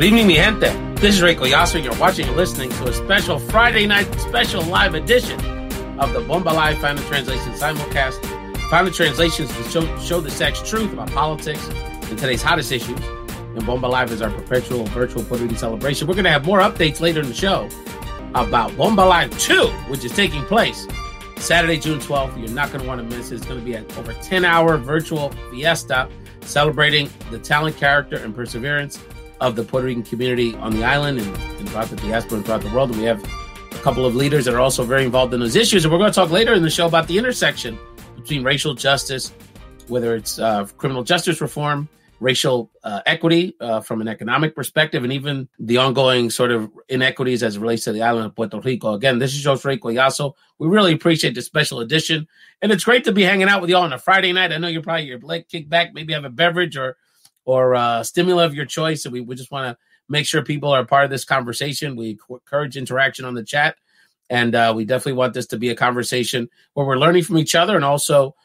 Good evening, mi gente. This is Ray Collazo, and you're watching and listening to a special Friday night special live edition of the Bomba Live Final Translation simulcast. Final Translations to show the sex truth about politics and today's hottest issues. And Bomba Live is our perpetual virtual Puerto Rican celebration. We're going to have more updates later in the show about Bomba Live 2, which is taking place Saturday, June 12th. You're not going to want to miss it. It's going to be an over 10-hour virtual fiesta celebrating the talent, character, and perseverance of the Puerto Rican community on the island and throughout the diaspora and throughout the world. And we have a couple of leaders that are also very involved in those issues. And we're going to talk later in the show about the intersection between racial justice, whether it's criminal justice reform, racial equity from an economic perspective, and even the ongoing sort of inequities as it relates to the island of Puerto Rico. Again, this is Ray Collazo. We really appreciate this special edition. And it's great to be hanging out with you all on a Friday night. I know you're like kick back, maybe have a beverage or stimulant of your choice. And we just want to make sure people are part of this conversation. We encourage interaction on the chat. And we definitely want this to be a conversation where we're learning from each other and also,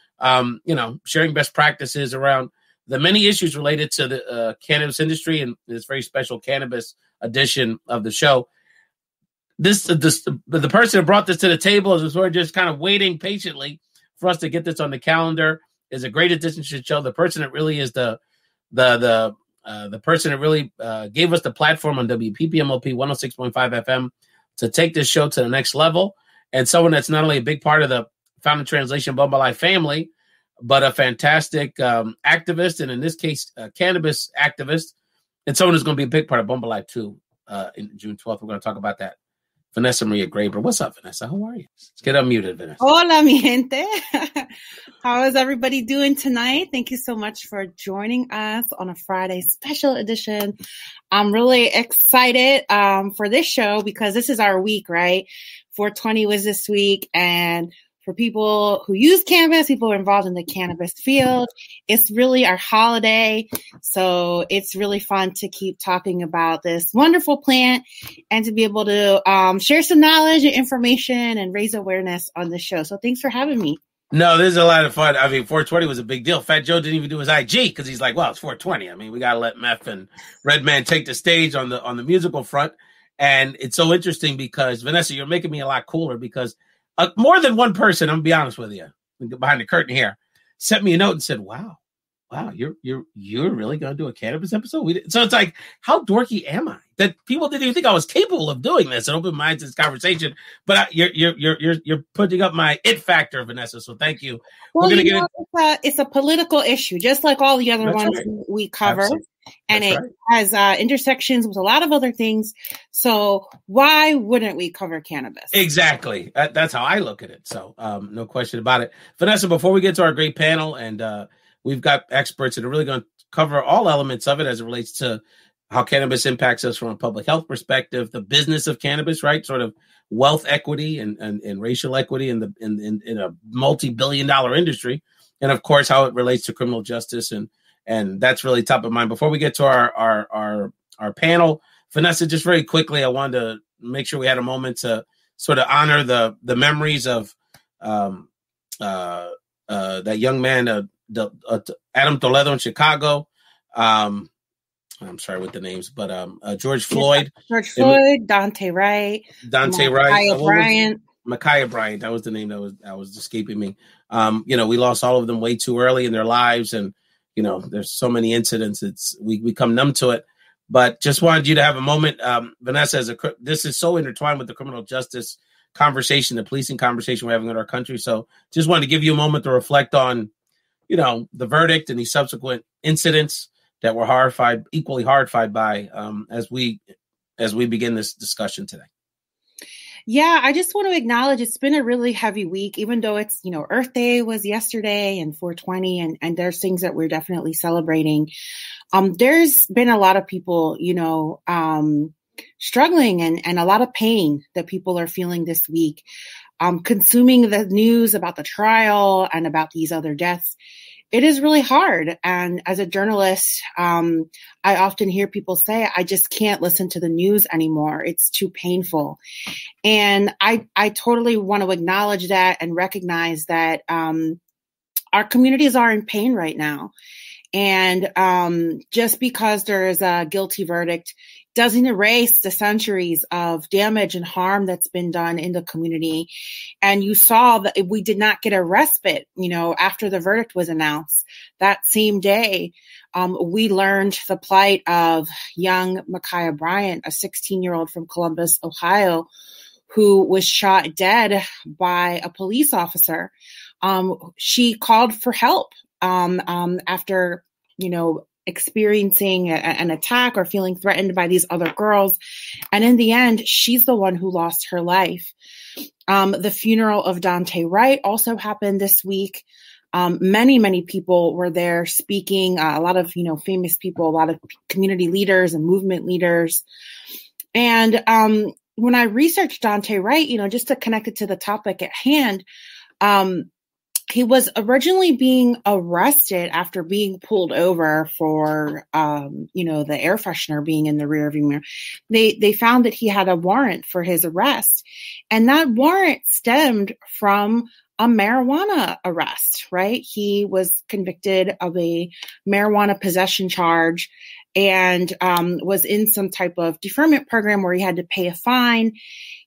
sharing best practices around the many issues related to the cannabis industry and this very special cannabis edition of the show. The person who brought this to the table is sort of just kind of waiting patiently for us to get this on the calendar. Is a great addition to the show. The person that really is the person that really gave us the platform on WPPMOP 106.5 FM to take this show to the next level, and someone that's not only a big part of the Founding Translation Bomba Life family, but a fantastic activist, and in this case, a cannabis activist, and someone who's going to be a big part of Bomba Life too in June 12th. We're going to talk about that. Vanessa Maria Graber. What's up, Vanessa? How are you? Let's get unmuted, Vanessa. Hola, mi gente. How is everybody doing tonight? Thank you so much for joining us on a Friday special edition. I'm really excited for this show because this is our week, right? 420 was this week, and for people who use cannabis, people who are involved in the cannabis field, it's really our holiday. So it's really fun to keep talking about this wonderful plant and to be able to share some knowledge and information and raise awareness on the show. So thanks for having me. No, this is a lot of fun. I mean, 420 was a big deal. Fat Joe didn't even do his IG because he's like, well, it's 420. I mean, we got to let Meth and Redman take the stage on the musical front. And it's so interesting because, Vanessa, you're making me a lot cooler because more than one person, I'm gonna be honest with you, behind the curtain here, sent me a note and said, wow, you're really gonna do a cannabis episode? So it's like, how dorky am I that people didn't even think I was capable of doing this and open minds in this conversation? But you're putting up my it factor, Vanessa. So thank you. Well, it's a political issue, just like all the other ones we cover. Absolutely. And it has intersections with a lot of other things. So why wouldn't we cover cannabis? Exactly. That's how I look at it. So no question about it. Vanessa, before we get to our great panel, and we've got experts that are really going to cover all elements of it as it relates to how cannabis impacts us from a public health perspective, the business of cannabis, right? Sort of wealth equity and racial equity in a multi-billion-dollar industry. And of course, how it relates to criminal justice and that's really top of mind. Before we get to our panel, Vanessa, just very quickly, I wanted to make sure we had a moment to sort of honor the memories of that young man, Adam Toledo in Chicago. I'm sorry with the names, but George Floyd. Dante Wright. Ma'Khia Bryant. That was the name that was escaping me. We lost all of them way too early in their lives, and there's so many incidents. We become numb to it, but just wanted you to have a moment. Vanessa, this is so intertwined with the criminal justice conversation, the policing conversation we're having in our country. So just wanted to give you a moment to reflect on, the verdict and the subsequent incidents that we're equally horrified by as we begin this discussion today. Yeah, I just want to acknowledge it's been a really heavy week, even though it's, Earth Day was yesterday and 420, and there's things that we're definitely celebrating. There's been a lot of people, struggling and a lot of pain that people are feeling this week. Consuming the news about the trial and about these other deaths, it is really hard. And as a journalist, I often hear people say, I just can't listen to the news anymore. It's too painful. And I totally want to acknowledge that and recognize that our communities are in pain right now. And just because there is a guilty verdict doesn't erase the centuries of damage and harm that's been done in the community. And you saw that we did not get a respite, after the verdict was announced. That same day, we learned the plight of young Ma'Khia Bryant, a 16-year-old from Columbus, Ohio, who was shot dead by a police officer. She called for help after, experiencing an attack or feeling threatened by these other girls. And in the end, she's the one who lost her life. The funeral of Dante Wright also happened this week. Many people were there speaking, a lot of, famous people, a lot of community leaders and movement leaders. And when I researched Dante Wright, just to connect it to the topic at hand, he was originally being arrested after being pulled over for, the air freshener being in the rearview mirror. They found that he had a warrant for his arrest, and that warrant stemmed from a marijuana arrest, right? He was convicted of a marijuana possession charge and was in some type of deferment program where he had to pay a fine.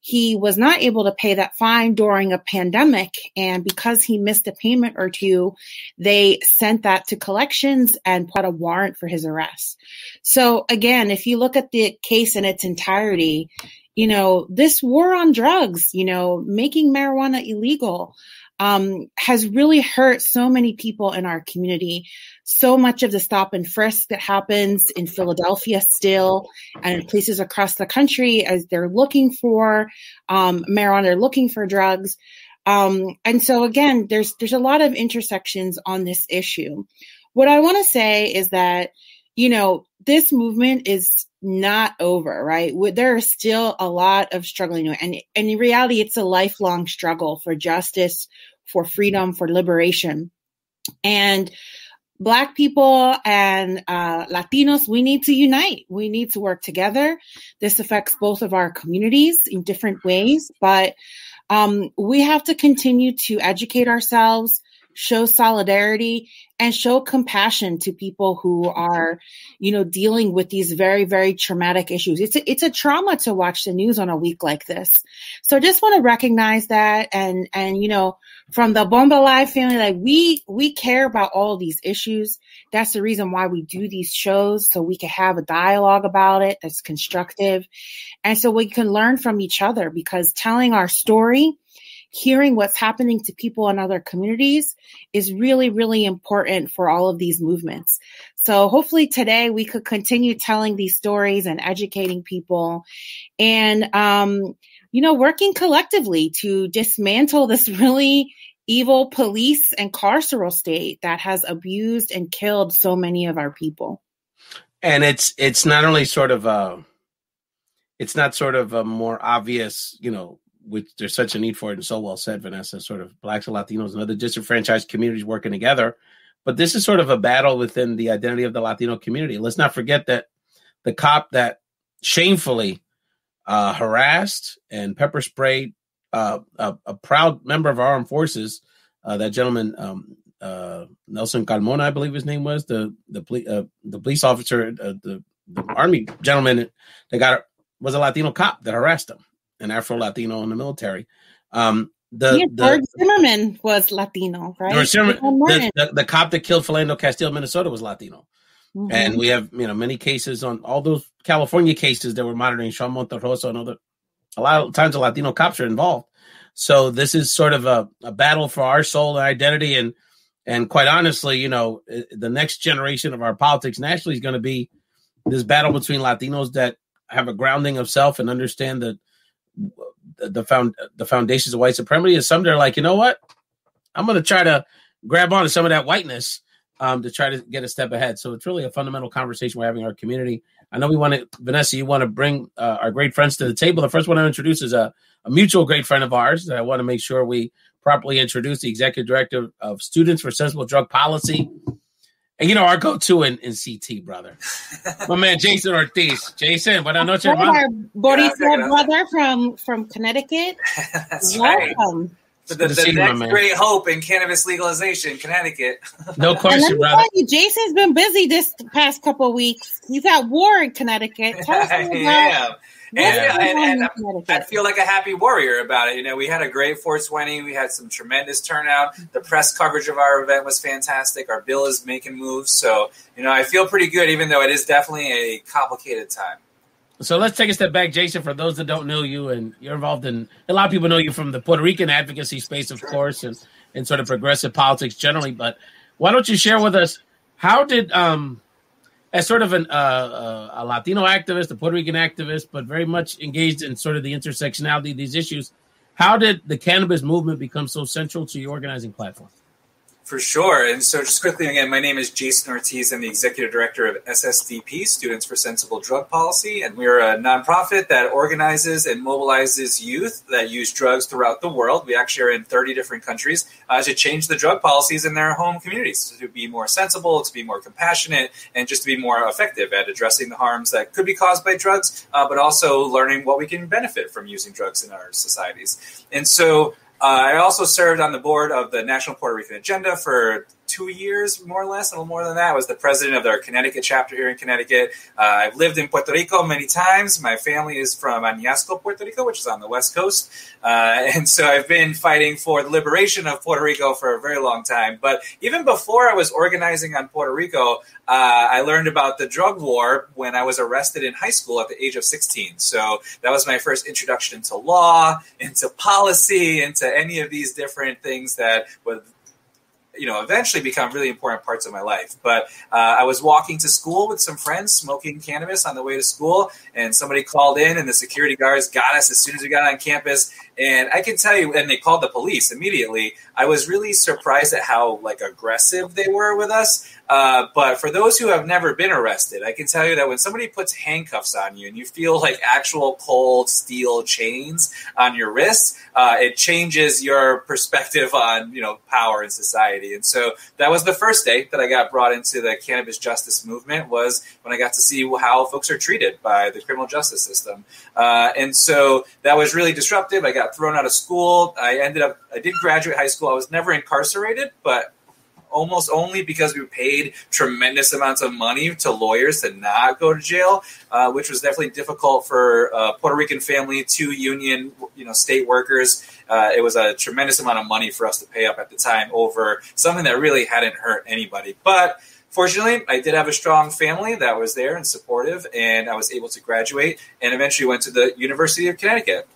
He was not able to pay that fine during a pandemic. And because he missed a payment or two, they sent that to collections and put a warrant for his arrest. So again, if you look at the case in its entirety, this war on drugs, making marijuana illegal, has really hurt so many people in our community. So much of the stop and frisk that happens in Philadelphia still and in places across the country as they're looking for marijuana, they're looking for drugs. And so again, there's a lot of intersections on this issue. What I want to say is that, this movement is not over, right? There are still a lot of struggling. And in reality, it's a lifelong struggle for justice, for freedom, for liberation. And Black people and Latinos, we need to unite. We need to work together. This affects both of our communities in different ways, but we have to continue to educate ourselves, show solidarity, and show compassion to people who are, dealing with these very, very traumatic issues. It's a trauma to watch the news on a week like this. So I just want to recognize that. And, from the Bomba Live family, we care about all these issues. That's the reason why we do these shows, so we can have a dialogue about it that's constructive. And so we can learn from each other, because telling our story, hearing what's happening to people in other communities is really, really important for all of these movements. So hopefully today we could continue telling these stories and educating people and, working collectively to dismantle this really evil police and carceral state that has abused and killed so many of our people. And it's not only sort of a more obvious, which there's such a need for it, and so well said, Vanessa, sort of Blacks and Latinos and other disenfranchised communities working together. But this is sort of a battle within the identity of the Latino community. Let's not forget that the cop that shamefully harassed and pepper sprayed a proud member of our armed forces, that gentleman, Nelson Carmona, I believe his name was, the police officer, the Army gentleman that was a Latino cop that harassed him. An Afro-Latino in the military. George Zimmerman was Latino, right? George Zimmerman, the cop that killed Philando Castile, Minnesota, was Latino. Mm-hmm. And we have, many cases on all those California cases that we're monitoring, Sean Monterroso and a lot of times the Latino cops are involved. So this is sort of a battle for our soul and identity. And quite honestly, the next generation of our politics nationally is going to be this battle between Latinos that have a grounding of self and understand that the foundations of white supremacy, is some that are like, you know what? I'm going to try to grab onto some of that whiteness to try to get a step ahead. So it's really a fundamental conversation we're having in our community. I know Vanessa, you want to bring our great friends to the table. The first one I introduce is a mutual great friend of ours that I want to make sure we properly introduce, the Executive Director of Students for Sensible Drug Policy. And our go-to in CT, brother. My man, Jason Ortiz. Jason, buenas noches, hermano. Our Boricua brother from Connecticut. That's welcome. Right. The next great hope in cannabis legalization, Connecticut. No question, brother. Jason's been busy this past couple of weeks. He's at war in Connecticut. Tell us about and I feel like a happy warrior about it. You know, we had a great 420. We had some tremendous turnout. The press coverage of our event was fantastic. Our bill is making moves. So, you know, I feel pretty good, even though it is definitely a complicated time. So let's take a step back, Jason, for those that don't know you, and you're involved in, a lot of people know you from the Puerto Rican advocacy space, of course, and sort of progressive politics generally. But why don't you share with us, how did, as sort of a Latino activist, a Puerto Rican activist, but very much engaged in sort of the intersectionality of these issues, how did the cannabis movement become so central to your organizing platform? For sure. And so just quickly, again, my name is Jason Ortiz. I'm the executive director of SSDP, Students for Sensible Drug Policy. And we're a nonprofit that organizes and mobilizes youth that use drugs throughout the world. We actually are in 30 different countries to change the drug policies in their home communities, to be more sensible, to be more compassionate, and just to be more effective at addressing the harms that could be caused by drugs, but also learning what we can benefit from using drugs in our societies. And so I also served on the board of the National Puerto Rican Agenda for 2 years, more or less, a little more than that. I was the president of our Connecticut chapter here in Connecticut. I've lived in Puerto Rico many times. My family is from Añasco, Puerto Rico, which is on the West Coast. And so I've been fighting for the liberation of Puerto Rico for a very long time. But even before I was organizing on Puerto Rico, I learned about the drug war when I was arrested in high school at the age of 16. So that was my first introduction into law, into policy, into any of these different things that would, you know, eventually become really important parts of my life. But I was walking to school with some friends smoking cannabis on the way to school, and somebody called in, and the security guards got us as soon as we got on campus. And I can tell you, and they called the police immediately. I was really surprised at how aggressive they were with us. But for those who have never been arrested, I can tell you that when somebody puts handcuffs on you and you feel like actual cold steel chains on your wrists, it changes your perspective on, power in society. And so that was the first day that I got brought into the cannabis justice movement, was when I got to see how folks are treated by the criminal justice system. And so that was really disruptive. I got thrown out of school. I did graduate high school. I was never incarcerated, but almost only because we paid tremendous amounts of money to lawyers to not go to jail, which was definitely difficult for a Puerto Rican family, 2 union, state workers. It was a tremendous amount of money for us to pay up at the time over something that really hadn't hurt anybody. But fortunately, I did have a strong family that was there and supportive, and I was able to graduate and eventually went to the University of Connecticut.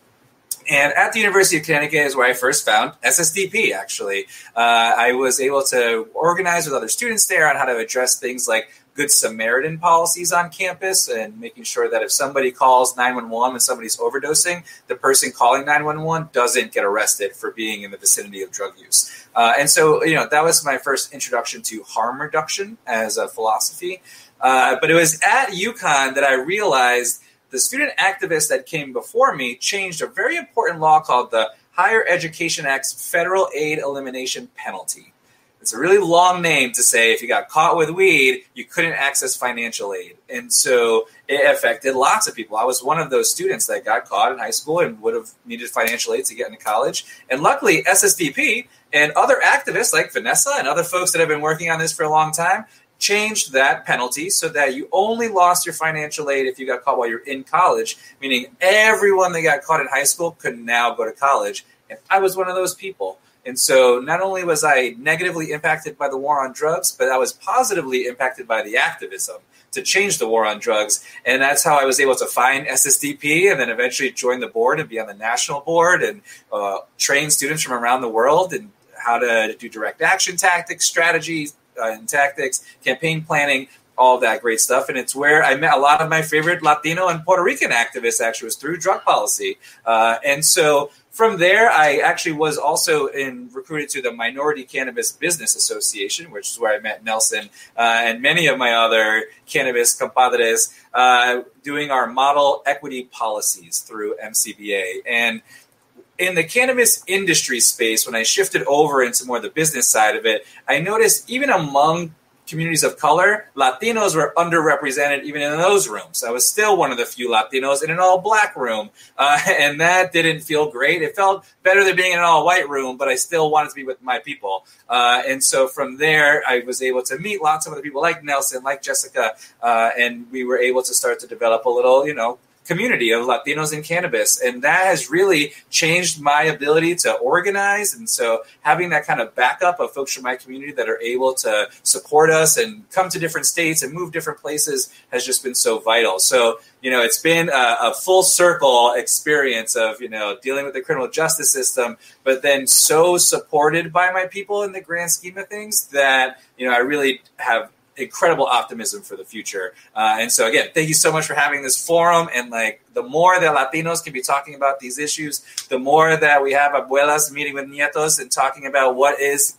And at the University of Connecticut is where I first found SSDP, actually. I was able to organize with other students there on how to address things like Good Samaritan policies on campus, and making sure that if somebody calls 911 when somebody's overdosing, the person calling 911 doesn't get arrested for being in the vicinity of drug use. And so, that was my first introduction to harm reduction as a philosophy. But it was at UConn that I realized the student activists that came before me changed a very important law called the Higher Education Act's Federal Aid Elimination Penalty. It's a really long name to say if you got caught with weed, you couldn't access financial aid. And so it affected lots of people. I was one of those students that got caught in high school and would have needed financial aid to get into college. And luckily, SSDP and other activists like Vanessa and other folks that have been working on this for a long time changed that penalty so that you only lost your financial aid if you got caught while you're in college, meaning everyone that got caught in high school could now go to college. And I was one of those people. And so not only was I negatively impacted by the war on drugs, but I was positively impacted by the activism to change the war on drugs. And that's how I was able to find SSDP and then eventually join the board and be on the national board and train students from around the world and how to do direct action tactics, strategies, and tactics, campaign planning, all of that great stuff. And it's where I met a lot of my favorite Latino and Puerto Rican activists, actually, was through drug policy. And so from there, I actually was also recruited to the Minority Cannabis Business Association, which is where I met Nelson and many of my other cannabis compadres, doing our model equity policies through MCBA. And in the cannabis industry space, when I shifted over into more the business side of it, I noticed even among communities of color, Latinos were underrepresented even in those rooms. I was still one of the few Latinos in an all-black room, and that didn't feel great. It felt better than being in an all-white room, but I still wanted to be with my people. And so from there, I was able to meet lots of other people like Nelson, like Jessica, and we were able to start to develop a little, community of Latinos in cannabis. And that has really changed my ability to organize. And so having that kind of backup of folks from my community that are able to support us and come to different states and move different places has just been so vital. So, it's been a full circle experience of, dealing with the criminal justice system, but then so supported by my people in the grand scheme of things that, I really have incredible optimism for the future. And so again, thank you so much for having this forum. And the more that Latinos can be talking about these issues, the more that we have abuelas meeting with nietos and talking about what is,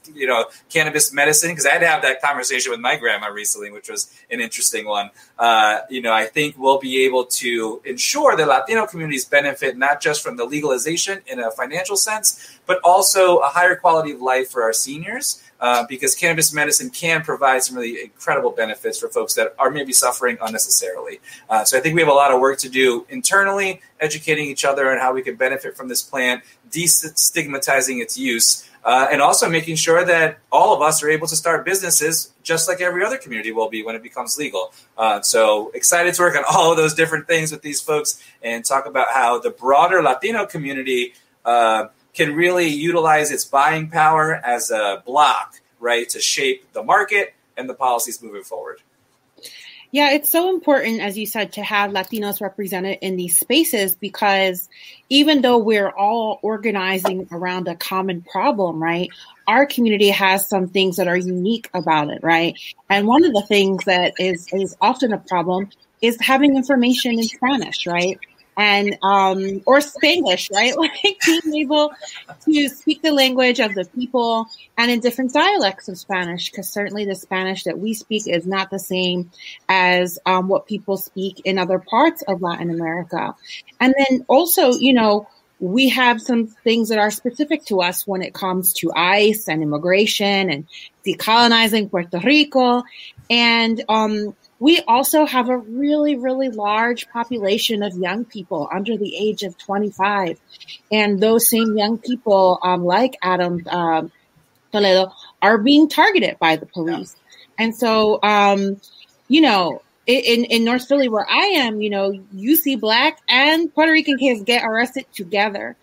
cannabis medicine. Because I had to have that conversation with my grandma recently, which was an interesting one. I think we'll be able to ensure that Latino communities benefit not just from the legalization in a financial sense, but also a higher quality of life for our seniors. Because cannabis medicine can provide some really incredible benefits for folks that are maybe suffering unnecessarily. So I think we have a lot of work to do internally, educating each other on how we can benefit from this plant, destigmatizing its use, and also making sure that all of us are able to start businesses just like every other community will be when it becomes legal. So excited to work on all of those different things with these folks and talk about how the broader Latino community can really utilize its buying power as a block, right, to shape the market and the policies moving forward. Yeah, it's so important, as you said, to have Latinos represented in these spaces, because even though we're all organizing around a common problem, right, our community has some things that are unique about it, right? And one of the things that is often a problem is having information in Spanish, right? And or Spanglish, right? Like being able to speak the language of the people and in different dialects of Spanish, because certainly the Spanish that we speak is not the same as what people speak in other parts of Latin America. And then also, we have some things that are specific to us when it comes to ICE and immigration and decolonizing Puerto Rico. And we also have a really, really large population of young people under the age of 25. And those same young people, like Adam Toledo, are being targeted by the police. And so, in North Philly, where I am, you see Black and Puerto Rican kids get arrested together.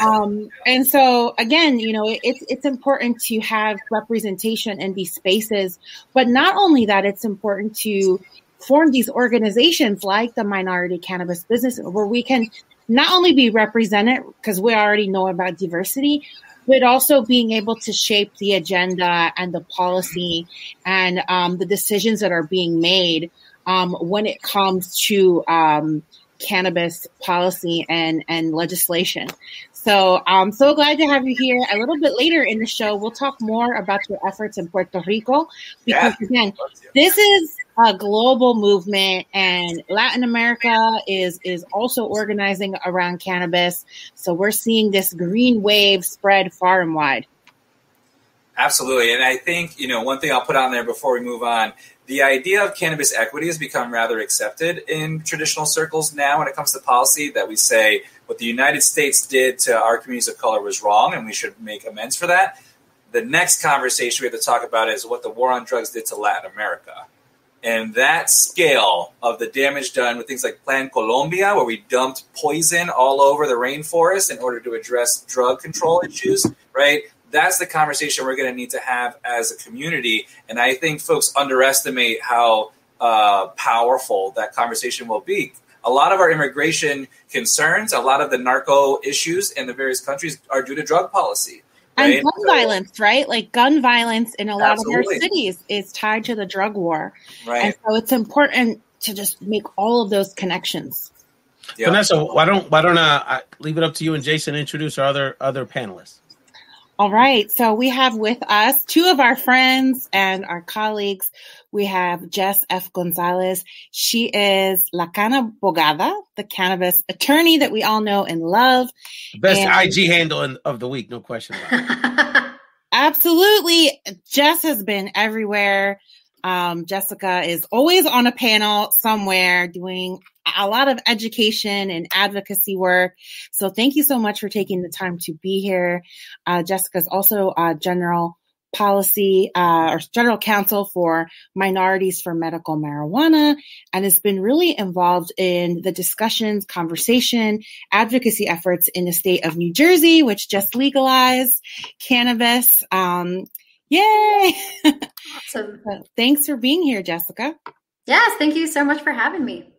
And so, again, it's important to have representation in these spaces. But not only that, it's important to form these organizations like the Minority Cannabis Business, where we can not only be represented, because we already know about diversity, but also being able to shape the agenda and the policy and the decisions that are being made when it comes to cannabis policy and legislation. So I'm so glad to have you here. A little bit later in the show, we'll talk more about your efforts in Puerto Rico, because again, this is a global movement, and Latin America is also organizing around cannabis. So we're seeing this green wave spread far and wide. Absolutely. And I think, one thing I'll put on there before we move on, the idea of cannabis equity has become rather accepted in traditional circles now when it comes to policy, that we say what the United States did to our communities of color was wrong and we should make amends for that. The next conversation we have to talk about is what the war on drugs did to Latin America. And that scale of the damage done with things like Plan Colombia, where we dumped poison all over the rainforest in order to address drug control issues, right? That's the conversation we're going to need to have as a community. And I think folks underestimate how powerful that conversation will be. A lot of our immigration concerns, a lot of the narco issues in the various countries are due to drug policy. Right? And gun violence, right? Like gun violence in a lot of our cities is tied to the drug war. Right. And so it's important to just make all of those connections. Yep. Vanessa, why don't I leave it up to you and Jason to introduce our other panelists? All right. So we have with us two of our friends and our colleagues. We have Jess F. Gonzalez. She is La Canabogada, the cannabis attorney that we all know and love. Best IG handle of the week, no question about it. Absolutely. Jess has been everywhere. Jessica is always on a panel somewhere doing a lot of education and advocacy work. So thank you so much for taking the time to be here. Jessica is also general policy or general counsel for Minorities for Medical Marijuana, and has been really involved in the discussions, conversation, advocacy efforts in the state of New Jersey, which just legalized cannabis. Yay! Awesome. Thanks for being here, Jessica. Yes, thank you so much for having me.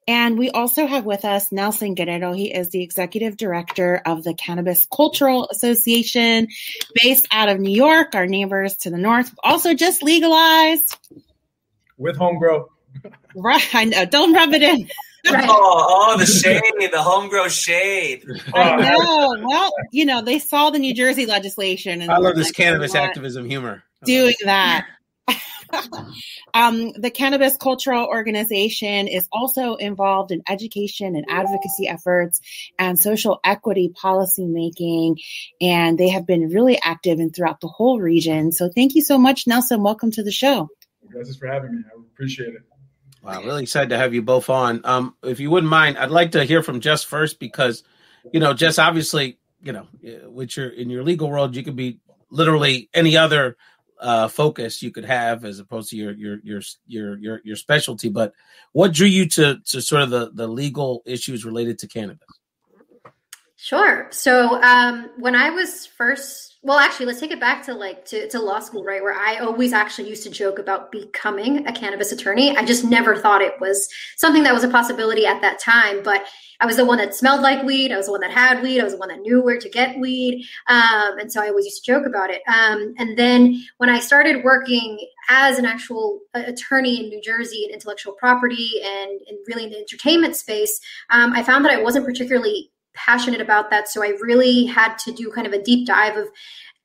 And we also have with us Nelson Guerrero. He is the executive director of the Cannabis Cultural Association based out of New York, our neighbors to the north, also just legalized. With homegrown. Right, I know. Don't rub it in. Right. Oh, the shade, the homegrown shade. I know. Well, you know, they saw the New Jersey legislation. And I love this like, cannabis activism humor. Doing that. The Cannabis Cultural Organization is also involved in education and advocacy efforts and social equity policy making, and they have been really active and throughout the whole region. So thank you so much, Nelson. Welcome to the show. Thanks for having me. I appreciate it. Wow, really excited to have you both on. If you wouldn't mind, I'd like to hear from Jess first because, you know, Jess, obviously, you know, with in your legal world, you could be literally any other focus you could have as opposed to your specialty. But what drew you to sort of the legal issues related to cannabis? Sure. So when I was actually, let's take it back to to law school, right? Where I always actually used to joke about becoming a cannabis attorney. I just never thought it was something that was a possibility at that time. But I was the one that smelled like weed. I was the one that had weed. I was the one that knew where to get weed. And so I always used to joke about it. And then when I started working as an actual attorney in New Jersey in intellectual property and really in the entertainment space, I found that I wasn't particularly passionate about that. So I really had to do kind of a deep dive of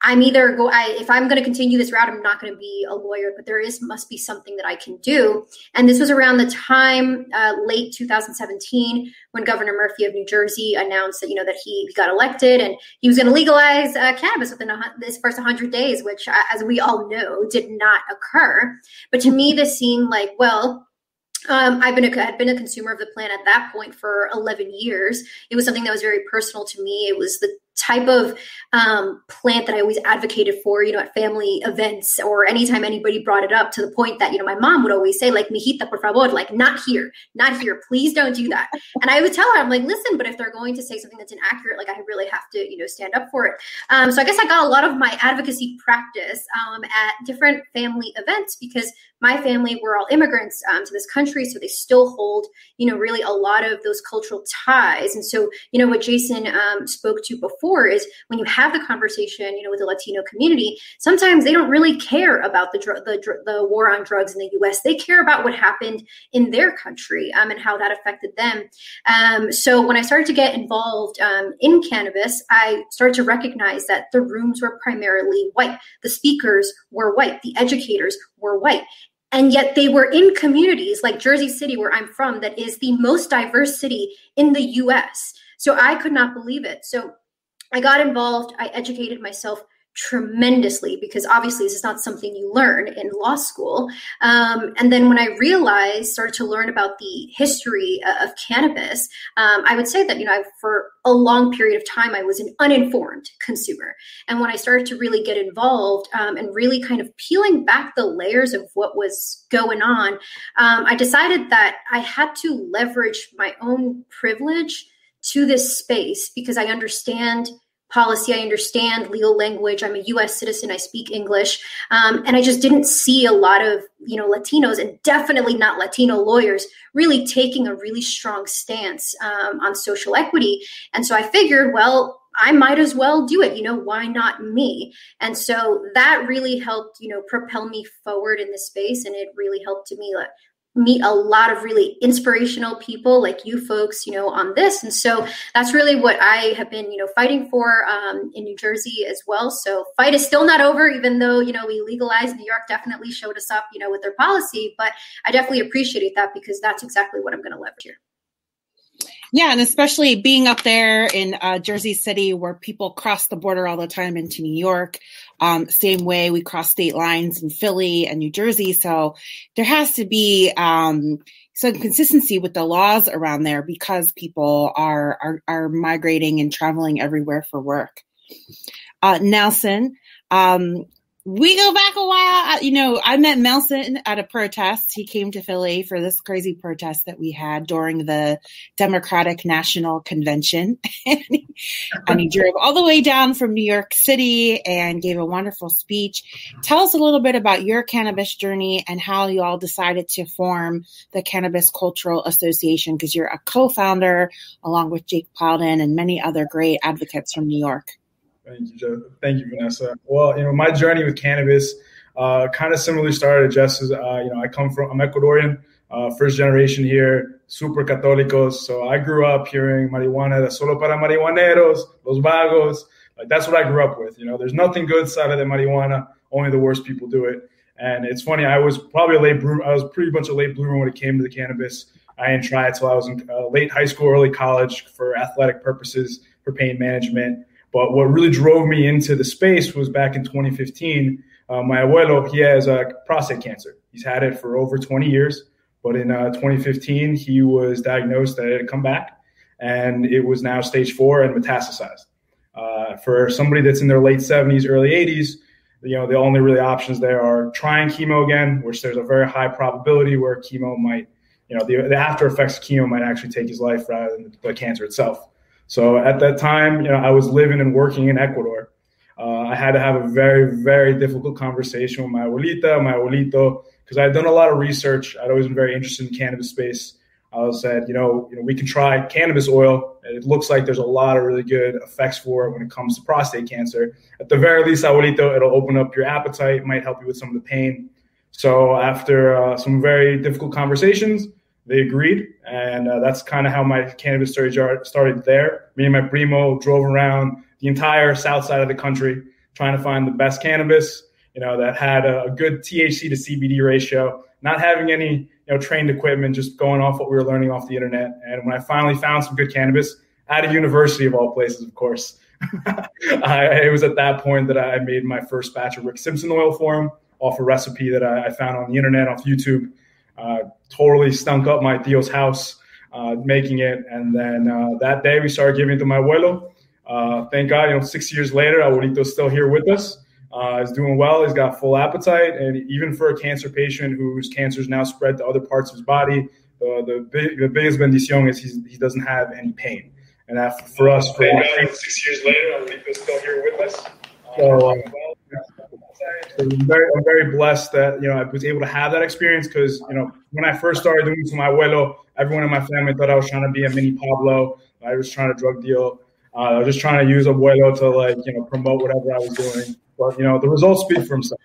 if I'm going to continue this route, I'm not going to be a lawyer, but must be something that I can do. And this was around the time, late 2017, when Governor Murphy of New Jersey announced that, that he got elected and he was going to legalize cannabis within this first 100 days, which, as we all know, did not occur. But to me, this seemed like, well, I'd been a consumer of the plant at that point for 11 years. It was something that was very personal to me. It was the type of plant that I always advocated for, at family events or anytime anybody brought it up, to the point that, my mom would always say, like, mijita, por favor, like, not here, please don't do that. And I would tell her, I'm like, listen, but if they're going to say something that's inaccurate, like, I really have to, stand up for it. So I guess I got a lot of my advocacy practice at different family events, because my family were all immigrants to this country. So they still hold, really a lot of those cultural ties. And so, what Jason spoke to before is when you have the conversation, with the Latino community, sometimes they don't really care about the war on drugs in the U.S. They care about what happened in their country and how that affected them. So when I started to get involved in cannabis, I started to recognize that the rooms were primarily white. The speakers were white. The educators were white. And yet they were in communities like Jersey City, where I'm from, that is the most diverse city in the U.S. So I could not believe it. So I got involved. I educated myself tremendously, because obviously this is not something you learn in law school. And then when I started to learn about the history of cannabis, I would say that, for a long period of time, I was an uninformed consumer. And when I started to really get involved and really kind of peeling back the layers of what was going on, I decided that I had to leverage my own privilege to this space, because I understand policy, I understand legal language. I'm a U.S. citizen. I speak English. And I just didn't see a lot of, Latinos, and definitely not Latino lawyers, really taking a really strong stance on social equity. And so I figured, well, I might as well do it. Why not me? And so that really helped, propel me forward in this space. And it really helped me meet a lot of really inspirational people like you folks, on this. And so that's really what I have been, fighting for in New Jersey as well. So fight is still not over, even though, we legalized. New York definitely showed us up, with their policy. But I definitely appreciate that, because that's exactly what I'm going to leverage here. Yeah, and especially being up there in Jersey City where people cross the border all the time into New York. Same way we cross state lines in Philly and New Jersey. So there has to be some consistency with the laws around there because people are migrating and traveling everywhere for work. Nelson, we go back a while. I met Nelson at a protest. He came to Philly for this crazy protest that we had during the Democratic National Convention. and he drove all the way down from New York City and gave a wonderful speech. Tell us a little bit about your cannabis journey and how you all decided to form the Cannabis Cultural Association, because you're a co-founder along with Jake Plowden and many other great advocates from New York. Thank you, Joe. Thank you, Vanessa. Well, my journey with cannabis kind of similarly started at Jess's. I'm Ecuadorian, first generation here, super católicos. So I grew up hearing marihuana, solo para marihuaneros, los vagos. Like that's what I grew up with. There's nothing good side of the marijuana. Only the worst people do it. And it's funny. I was probably a late bloomer. I was pretty much a late bloomer when it came to the cannabis. I didn't try it till I was in late high school, early college for athletic purposes, for pain management. But what really drove me into the space was back in 2015. My abuelo, he has prostate cancer. He's had it for over 20 years. But in 2015, he was diagnosed that it had come back, and it was now stage 4 and metastasized. For somebody that's in their late 70s, early 80s, the only really options there are trying chemo again, which there's a very high probability where chemo might, the after effects of chemo might actually take his life rather than the cancer itself. So at that time, I was living and working in Ecuador. I had to have a very, very difficult conversation with my abuelita, my abuelito, because I had done a lot of research. I'd always been very interested in cannabis space. I said, we can try cannabis oil. It looks like there's a lot of really good effects for it when it comes to prostate cancer. At the very least, abuelito, it'll open up your appetite, might help you with some of the pain. So after some very difficult conversations, they agreed, and that's kind of how my cannabis story started there. Me and my primo drove around the entire south side of the country trying to find the best cannabis, that had a good THC to CBD ratio, not having any, trained equipment, just going off what we were learning off the internet. And when I finally found some good cannabis at a university of all places, of course, it was at that point that I made my first batch of Rick Simpson oil for him off a recipe that I found on the internet, off YouTube. Totally stunk up my tío's house making it. And then that day we started giving it to my abuelo. Thank God, 6 years later, abuelito's still here with us. He's doing well. He's got full appetite. And even for a cancer patient whose cancer is now spread to other parts of his body, the biggest bendición is he doesn't have any pain. And that for us, 6 years later, abuelito's still here with us. So I'm very blessed that, I was able to have that experience because, when I first started doing this with my abuelo, everyone in my family thought I was trying to be a mini Pablo. I was trying to drug deal. I was just trying to use abuelo to promote whatever I was doing. But, the results speak for himself.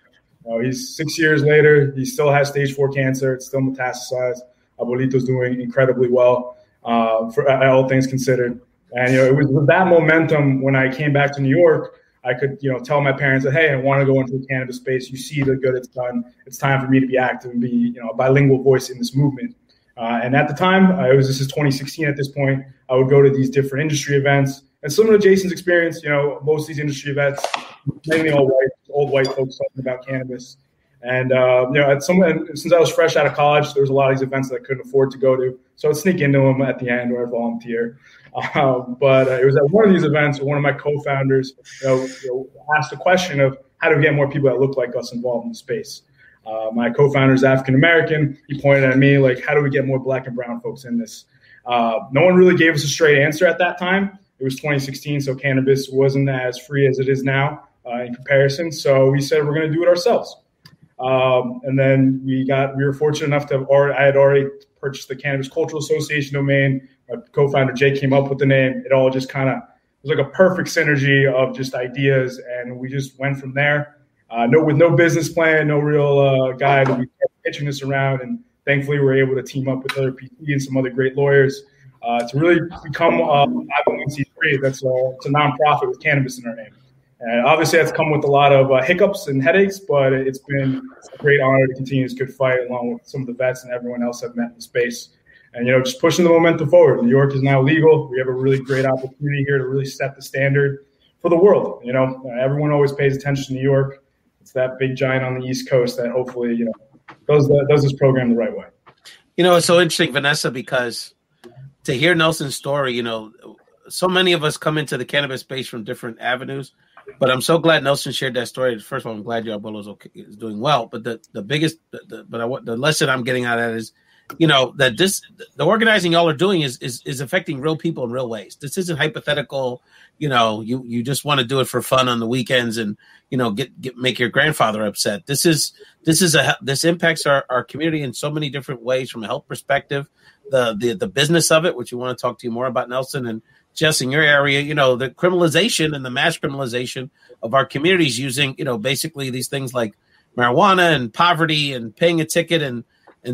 He's 6 years later. He still has stage 4 cancer. It's still metastasized. Abuelito's doing incredibly well for all things considered. And, it was with that momentum when I came back to New York, I could, tell my parents that, hey, I want to go into the cannabis space. You see the good it's done. It's time for me to be active and be, a bilingual voice in this movement. And at the time, this is 2016 at this point, I would go to these different industry events. And similar to Jason's experience, most of these industry events, mainly all white, old white folks talking about cannabis. And, since I was fresh out of college, there was a lot of these events that I couldn't afford to go to. So I'd sneak into them at the end or I'd volunteer. But it was at one of these events, one of my co-founders asked the question of how do we get more people that look like us involved in the space? My co-founder is African-American. He pointed at me like, how do we get more black and brown folks in this? No one really gave us a straight answer at that time. It was 2016, so cannabis wasn't as free as it is now in comparison. So we said we're going to do it ourselves. And then we were fortunate enough to I had already purchased the Cannabis Cultural Association domain. My co-founder Jake came up with the name. It all just it was like a perfect synergy of just ideas, and we just went from there. With no business plan, no real guide. We kept pitching this around, and thankfully we were able to team up with other PT and some other great lawyers to really become 501c3. It's a nonprofit with cannabis in our name. And obviously that's come with a lot of hiccups and headaches, but it's been a great honor to continue this good fight along with some of the vets and everyone else I've met in the space. and, just pushing the momentum forward. New York is now legal. We have a really great opportunity here to really set the standard for the world. Everyone always pays attention to New York. It's that big giant on the East Coast that hopefully, does this program the right way. It's so interesting, Vanessa, because to hear Nelson's story, so many of us come into the cannabis space from different avenues, but I'm so glad Nelson shared that story. First of all, I'm glad your abuelo is doing well, but the lesson I'm getting out of that is, that the organizing y'all are doing is affecting real people in real ways. This isn't hypothetical. You just want to do it for fun on the weekends and, make your grandfather upset. This impacts our community in so many different ways from a health perspective, the business of it, which we want to talk to you more about, Nelson, and Jess, in your area, the criminalization and the mass criminalization of our communities using, basically these things like marijuana and poverty and paying a ticket and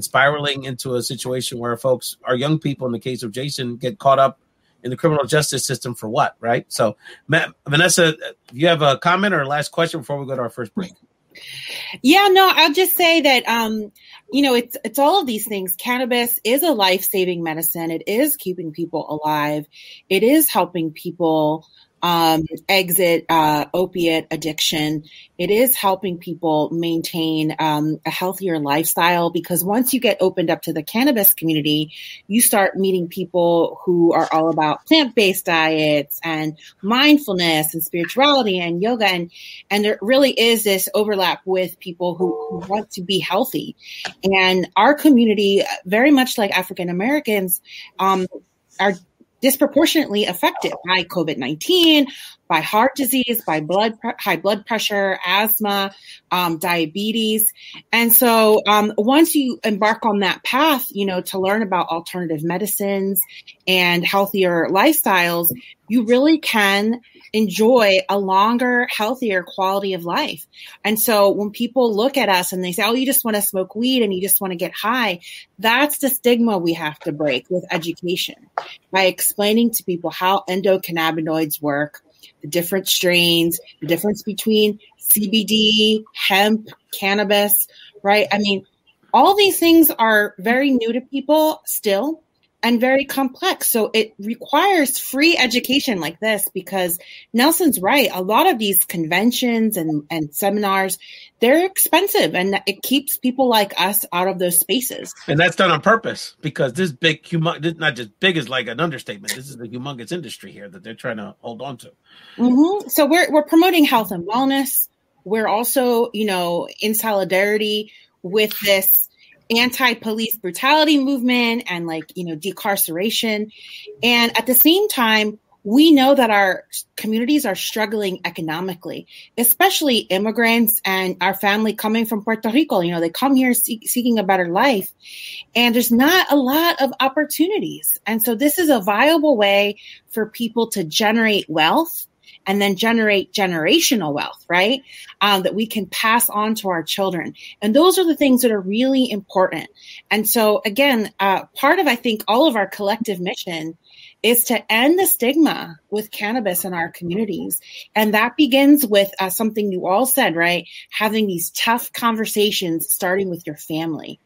spiraling into a situation where our young people, in the case of Jason, get caught up in the criminal justice system for what, right? So, Vanessa, do you have a comment or a last question before we go to our first break? Yeah, no, I'll just say that, it's all of these things. Cannabis is a life-saving medicine. It is keeping people alive. It is helping people exit opiate addiction. It is helping people maintain a healthier lifestyle, because once you get opened up to the cannabis community, you start meeting people who are all about plant-based diets and mindfulness and spirituality and yoga. And there really is this overlap with people who want to be healthy. And our community, very much like African Americans, are disproportionately affected by COVID-19, by heart disease, by high blood pressure, asthma, diabetes. And so once you embark on that path, to learn about alternative medicines and healthier lifestyles, you really can enjoy a longer, healthier quality of life. And so when people look at us and they say, oh, you just want to smoke weed and you just want to get high, that's the stigma we have to break with education, by explaining to people how endocannabinoids work, the different strains, the difference between CBD, hemp, cannabis, right? I mean, all these things are very new to people still and very complex. So it requires free education like this, because Nelson's right. A lot of these conventions and seminars, they're expensive, and it keeps people like us out of those spaces. And that's done on purpose, because this not just big is like an understatement. This is the humongous industry here that they're trying to hold on to. Mm-hmm. So we're promoting health and wellness. We're also, in solidarity with this anti-police brutality movement and decarceration. And at the same time, we know that our communities are struggling economically, especially immigrants and our family coming from Puerto Rico. They come here seeking a better life, and there's not a lot of opportunities. And so this is a viable way for people to generate wealth and then generate generational wealth, right? That we can pass on to our children. And those are the things that are really important. And so again, part of, I think, all of our collective mission is to end the stigma with cannabis in our communities. And that begins with something you all said, right? Having these tough conversations, starting with your family.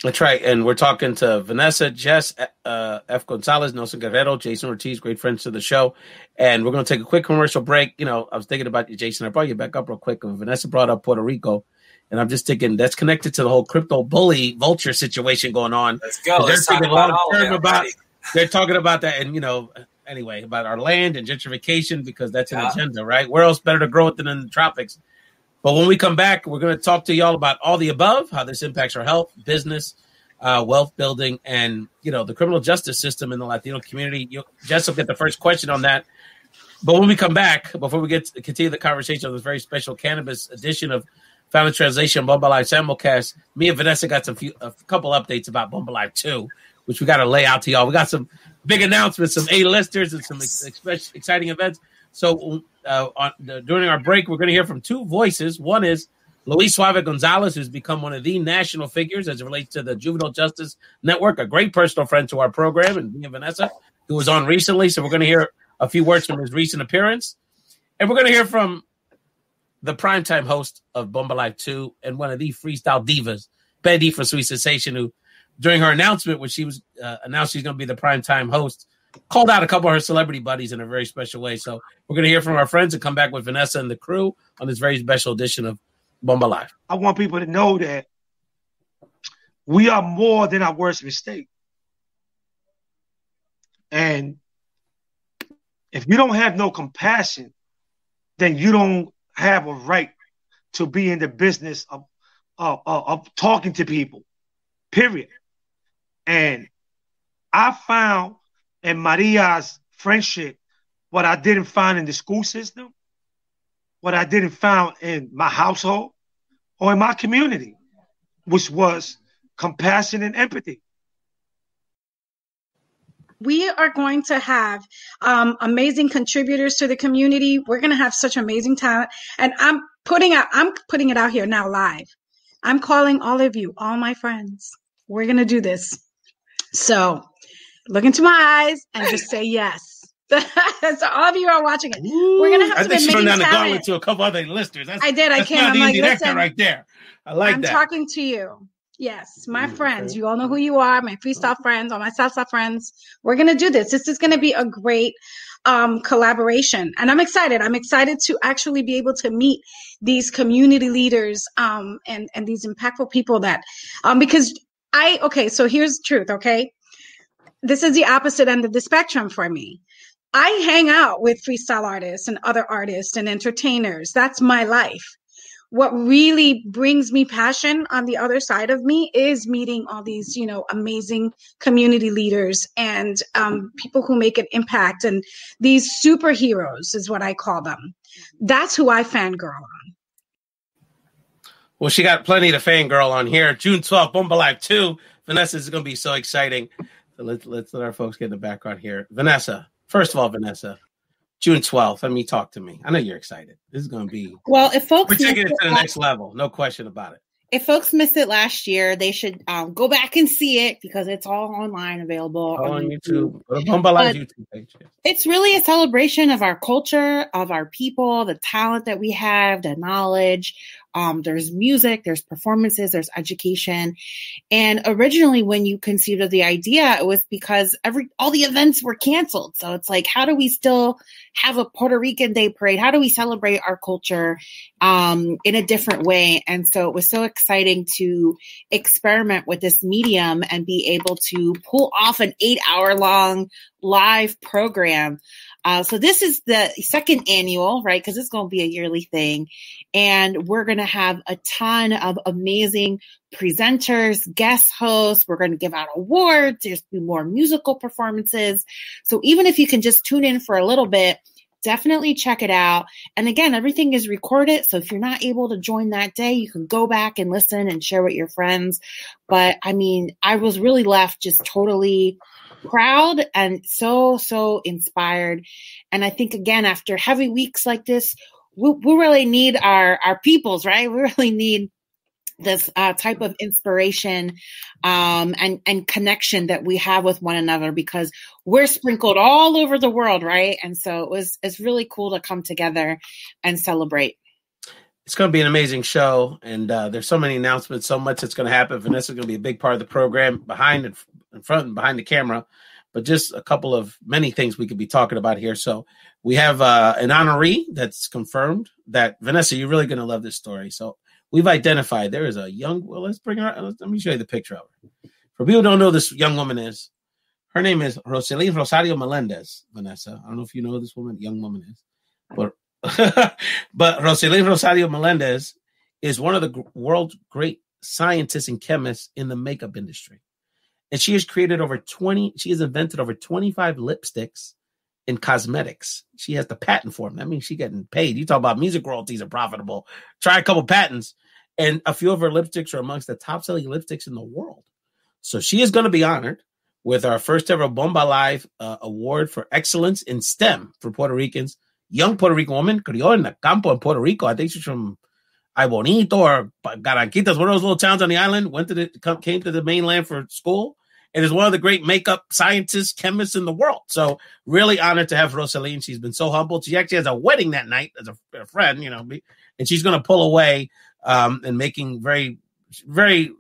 That's right. And we're talking to Vanessa, Jess F, Gonzalez, Nelson Guerrero, Jason Ortiz, great friends to the show. And we're going to take a quick commercial break. I was thinking about you, Jason. I brought you back up real quick. Vanessa brought up Puerto Rico. And I'm just thinking that's connected to the whole crypto bully vulture situation going on. Let's go. Let's talk about all of it. They're talking about that. And, anyway, about our land and gentrification, because that's an agenda, right? Where else better to grow it than in the tropics? But when we come back, we're going to talk to y'all about all the above, how this impacts our health, business, wealth building, and, the criminal justice system in the Latino community. Jess will get the first question on that. But when we come back, before we continue the conversation on this very special cannabis edition of Family Translation Bomba Live simulcast, me and Vanessa got a couple updates about Bomba Live 2, which we got to lay out to y'all. We got some big announcements, some A-listers, and some exciting events. So during our break, we're going to hear from two voices. One is Luis Suave Gonzalez, who's become one of the national figures as it relates to the Juvenile Justice Network, a great personal friend to our program, and me and Vanessa, who was on recently. So we're going to hear a few words from his recent appearance. And we're going to hear from the primetime host of Bomba Live 2 and one of the freestyle divas, Betty from Sweet Sensation, who during her announcement, when she was announced she's going to be the primetime host, called out a couple of her celebrity buddies in a very special way. So we're going to hear from our friends and come back with Vanessa and the crew on this very special edition of Bomba Live. I want people to know that we are more than our worst mistake. And if you don't have no compassion, then you don't have a right to be in the business of talking to people, period. And I found in Maria's friendship what I didn't find in the school system, what I didn't find in my household or in my community, which was compassion and empathy. We are going to have amazing contributors to the community. We're going to have such amazing talent. And I'm putting it out here now live. I'm calling all of you, all my friends. We're going to do this. So look into my eyes and just say yes. So all of you are watching it. We're going to have some amazing talent. I think she turned down the gauntlet to a couple other listeners. I did. I can't. I'm like, listen, right there. I like I'm that. I'm talking to you. Yes, my friends. You all know who you are, my freestyle friends, all my salsa friends. We're going to do this. This is going to be a great collaboration. And I'm excited. I'm excited to actually be able to meet these community leaders and these impactful people that because so here's the truth, okay? This is the opposite end of the spectrum for me. I hang out with freestyle artists and other artists and entertainers. That's my life. What really brings me passion on the other side of me is meeting all these, amazing community leaders and people who make an impact. And these superheroes is what I call them. That's who I fangirl on. Well, she got plenty to fangirl on here. June 12th, Bomba Live 2. Vanessa, is going to be so exciting. So let's let our folks get in the background here. Vanessa, first of all, June 12th. Let me talk to me. I know you're excited. This is going to be... Well, if folks... We're taking it to the next level. No question about it. If folks missed it last year, they should go back and see it because it's all online available on YouTube. Bomba Live YouTube page. It's really a celebration of our culture, of our people, the talent that we have, the knowledge. There's music, there's performances, there's education. And originally when you conceived of the idea, it was because all the events were canceled. So it's like, how do we still have a Puerto Rican Day Parade? How do we celebrate our culture in a different way? And so it was so exciting to experiment with this medium and be able to pull off an 8-hour long live program. So this is the second annual, right? Because it's going to be a yearly thing. And we're going to have a ton of amazing presenters, guest hosts. We're going to give out awards. There's be more musical performances. So even if you can just tune in for a little bit, definitely check it out. And again, everything is recorded. So if you're not able to join that day, you can go back and listen and share with your friends. But I mean, I was really left just totally proud and so inspired. And I think, again, after heavy weeks like this, we really need our peoples, right? We really need this type of inspiration and connection that we have with one another because we're sprinkled all over the world, right? And so it's really cool to come together and celebrate. It's going to be an amazing show, and there's so many announcements, so much that's going to happen. Vanessa's going to be a big part of the program, behind and in front and behind the camera, but just a couple of many things we could be talking about here. So we have an honoree that's confirmed that, Vanessa, you're really going to love this story. So we've identified there is a young, well, let's bring her, let me show you the picture of her. For people who don't know who this young woman is, her name is Rosario Melendez, Vanessa. I don't know if you know who this young woman is, but Rosario Melendez is one of the world's great scientists and chemists in the makeup industry. And she has invented over 25 lipsticks in cosmetics. She has the patent for them. That means she's getting paid. You talk about music royalties are profitable. Try a couple patents. And a few of her lipsticks are amongst the top selling lipsticks in the world. So she is going to be honored with our first ever Bomba Live award for excellence in STEM for Puerto Ricans. Young Puerto Rican woman, crió en the campo in Puerto Rico. I think she's from Ay Bonito or Garanquitas, one of those little towns on the island. Came to the mainland for school, and is one of the great makeup scientists, chemists in the world. So really honored to have Rosaline. She's been so humbled. She actually has a wedding that night as a friend, and she's going to pull away and making very, very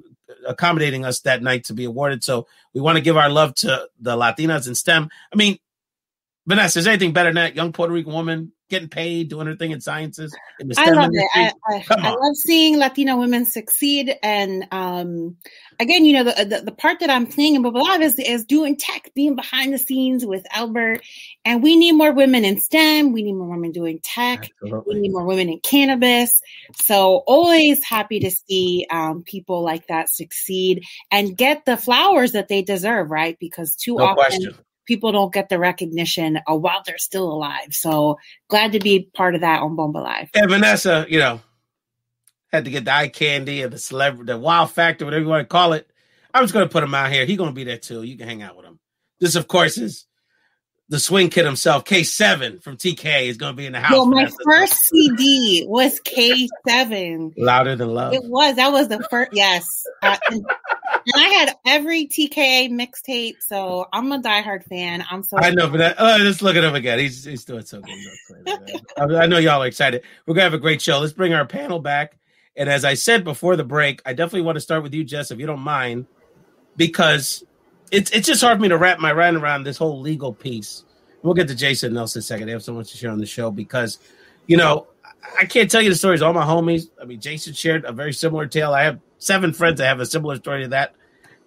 accommodating us that night to be awarded. So we want to give our love to the Latinas in STEM. I mean, Vanessa, is there anything better than that? Young Puerto Rican woman getting paid, doing her thing in sciences. In the STEM I love industry. it. I love seeing Latina women succeed. And again, you know, the part that I'm playing in Bomba Live is doing tech, being behind the scenes with Albert. And we need more women in STEM. We need more women doing tech. Absolutely. We need more women in cannabis. So always happy to see people like that succeed and get the flowers that they deserve, right? Because too often people don't get the recognition while they're still alive. So glad to be part of that on Bomba Live. And Vanessa, you know, had to get the eye candy and the celebrity, the wow factor, whatever you want to call it. I'm just going to put him out here. He's going to be there too. You can hang out with him. This, of course, is the swing kid himself. K7 from TK is going to be in the house. Well, my first CD was K7. Louder Than Love. It was. That was the first. Yes. And I had every TKA mixtape, so I'm a diehard fan. I'm so. I know, but let's look at him again. He's doing so good. I know y'all are excited. We're gonna have a great show. Let's bring our panel back. And as I said before the break, I definitely want to start with you, Jess, if you don't mind, because it's just hard for me to wrap my mind around this whole legal piece. We'll get to Jason and Nelson in a second. They have so much to share on the show because, you know, I can't tell you the stories. All my homies. I mean, Jason shared a very similar tale. I have 7 friends that have a similar story to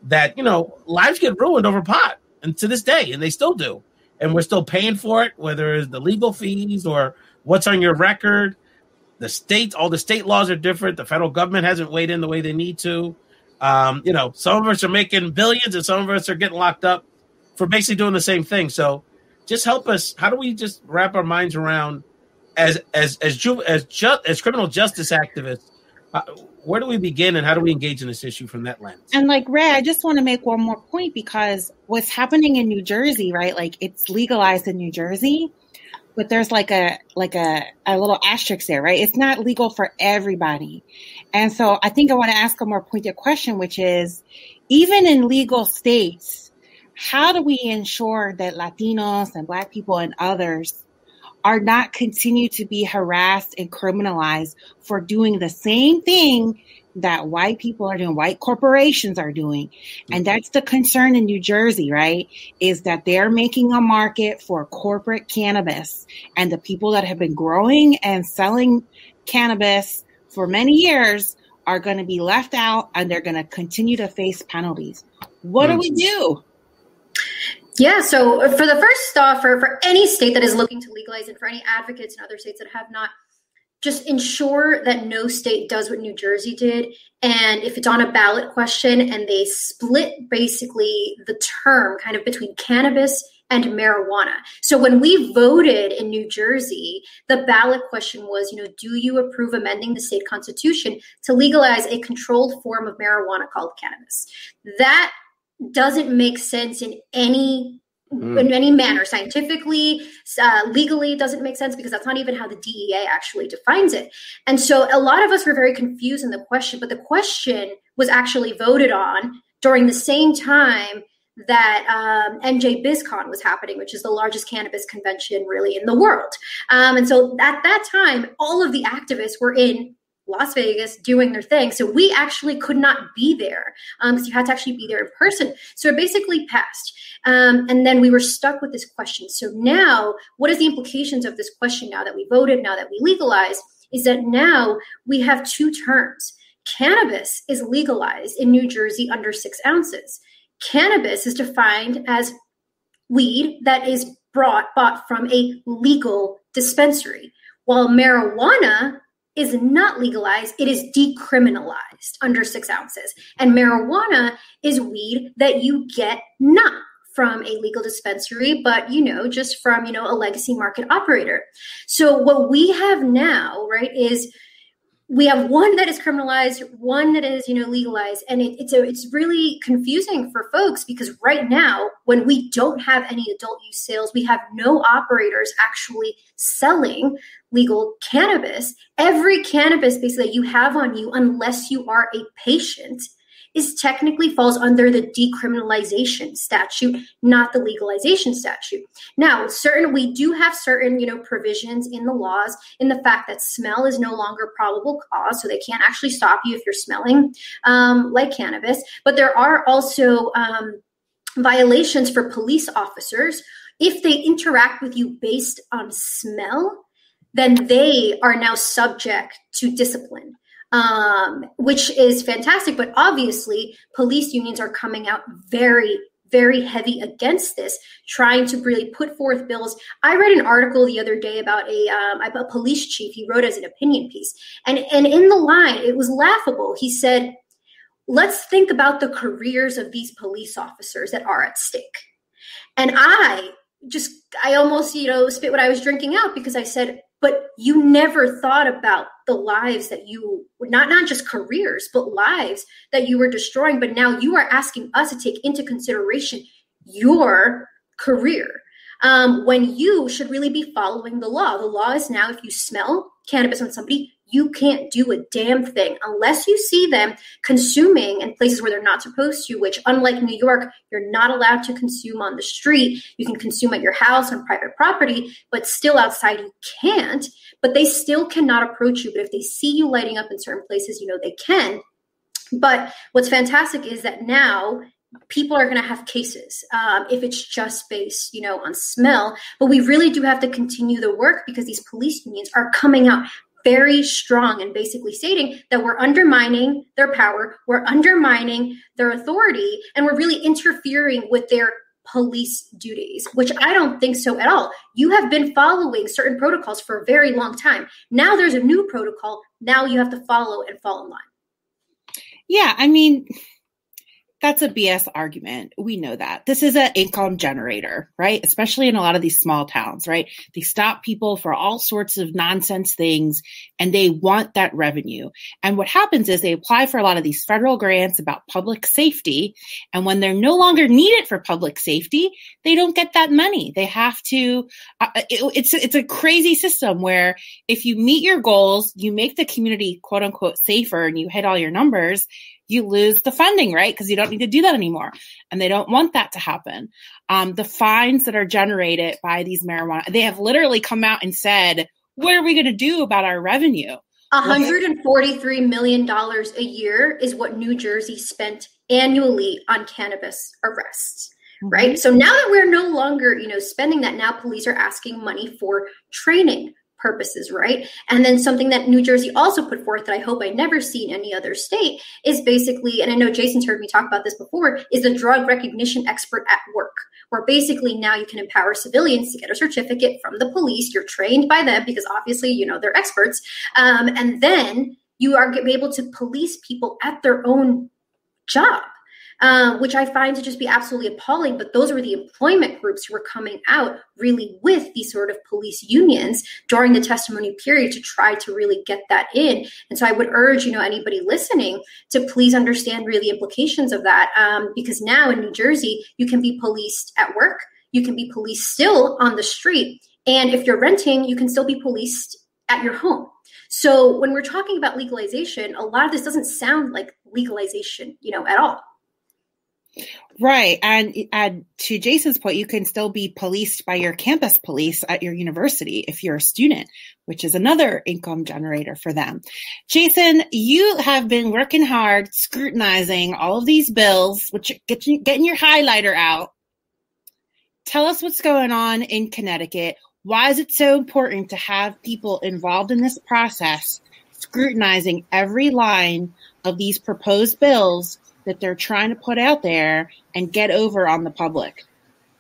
that, you know, lives get ruined over pot, and to this day, and they still do. And we're still paying for it, whether it's the legal fees or what's on your record. The states, all the state laws are different. The federal government hasn't weighed in the way they need to. You know, some of us are making billions and some of us are getting locked up for basically doing the same thing. So just help us. How do we just wrap our minds around as criminal justice activists, where do we begin and how do we engage in this issue from that lens? And like Ray, I just want to make one more point because what's happening in New Jersey, right? Like it's legalized in New Jersey, but there's like a little asterisk there, right? It's not legal for everybody. And so I think I want to ask a more pointed question, which is, even in legal states, how do we ensure that Latinos and Black people and others are not continue to be harassed and criminalized for doing the same thing that white people are doing, white corporations are doing? And that's the concern in New Jersey, right? Is that they're making a market for corporate cannabis, and the people that have been growing and selling cannabis for many years are going to be left out, and they're going to continue to face penalties. What do we do? Yeah, so for the first off, for any state that is looking to legalize and for any advocates in other states that have not, just ensure that no state does what New Jersey did. And if it's on a ballot question and they split basically the term kind of between cannabis and marijuana. So when we voted in New Jersey, the ballot question was, you know, do you approve amending the state constitution to legalize a controlled form of marijuana called cannabis? That doesn't make sense in any manner. Scientifically, legally, it doesn't make sense because that's not even how the DEA actually defines it. And so a lot of us were very confused in the question, but the question was actually voted on during the same time that NJ BizCon was happening, which is the largest cannabis convention really in the world. And so at that time, all of the activists were in Las Vegas doing their thing. So we actually could not be there because you had to actually be there in person. So it basically passed. And then we were stuck with this question. So now, what is the implications of this question now that we voted, now that we legalized, is that now we have 2 terms. Cannabis is legalized in New Jersey under 6 ounces. Cannabis is defined as weed that is bought from a legal dispensary, while marijuana is not legalized, it is decriminalized under 6 ounces. And marijuana is weed that you get not from a legal dispensary, but, you know, just from, you know, a legacy market operator. So what we have now, right, is we have one that is criminalized, one that is, you know, legalized. And it's really confusing for folks because right now, when we don't have any adult use sales, we have no operators actually selling legal cannabis. Every cannabis basically that you have on you, unless you are a patient, is technically falls under the decriminalization statute, not the legalization statute. Now, we do have certain, provisions in the laws in the fact that smell is no longer probable cause, so they can't actually stop you if you're smelling like cannabis. But there are also violations for police officers. If they interact with you based on smell, then they are now subject to discipline, which is fantastic. But obviously, police unions are coming out very, very heavy against this, trying to really put forth bills. I read an article the other day about a police chief. He wrote as an opinion piece. And in the line, it was laughable. He said, let's think about the careers of these police officers that are at stake. And I almost, spit what I was drinking out, because I said, but you never thought about the lives that you, not just careers, but lives that you were destroying. But now you are asking us to take into consideration your career, when you should really be following the law. The law is now, if you smell cannabis on somebody, you can't do a damn thing unless you see them consuming in places where they're not supposed to, which, unlike New York, you're not allowed to consume on the street. You can consume at your house on private property, but still outside you can't. But they still cannot approach you. But if they see you lighting up in certain places, they can. But what's fantastic is that now people are going to have cases if it's just based, on smell. But we really do have to continue the work, because these police unions are coming out very strong and basically stating that we're undermining their power, we're undermining their authority, and we're really interfering with their police duties, which I don't think so at all. You have been following certain protocols for a very long time. Now there's a new protocol. Now you have to follow and fall in line. Yeah, I mean, that's a BS argument. We know that. This is an income generator, right? Especially in a lot of these small towns, right? They stop people for all sorts of nonsense things, and they want that revenue. And what happens is they apply for a lot of these federal grants about public safety. And when they're no longer needed for public safety, they don't get that money. They have to, it's a crazy system where if you meet your goals, you make the community quote unquote safer, and you hit all your numbers, you lose the funding, right? Because you don't need to do that anymore. And they don't want that to happen. The fines that are generated by these marijuana, they have literally come out and said, what are we going to do about our revenue? $143 million a year is what New Jersey spent annually on cannabis arrests, right? Mm-hmm. So now that we're no longer, spending that, now police are asking money for training purposes, right? And then something that New Jersey also put forth that I hope I never see in any other state is basically, and I know Jason's heard me talk about this before, is the drug recognition expert at work, where basically now you can empower civilians to get a certificate from the police. You're trained by them because obviously, they're experts. And then you are able to police people at their own job. Which I find to just be absolutely appalling. But those were the employment groups who were coming out really with these sort of police unions during the testimony period to try to really get that in. And so I would urge, anybody listening to please understand really the implications of that. Because now in New Jersey, you can be policed at work. You can be policed still on the street. And if you're renting, you can still be policed at your home. So when we're talking about legalization, a lot of this doesn't sound like legalization, at all. Right. And to Jason's point, you can still be policed by your campus police at your university if you're a student, which is another income generator for them. Jason, you have been working hard, scrutinizing all of these bills, which getting your highlighter out. Tell us what's going on in Connecticut. Why is it so important to have people involved in this process, scrutinizing every line of these proposed bills that they're trying to put out there and get over on the public?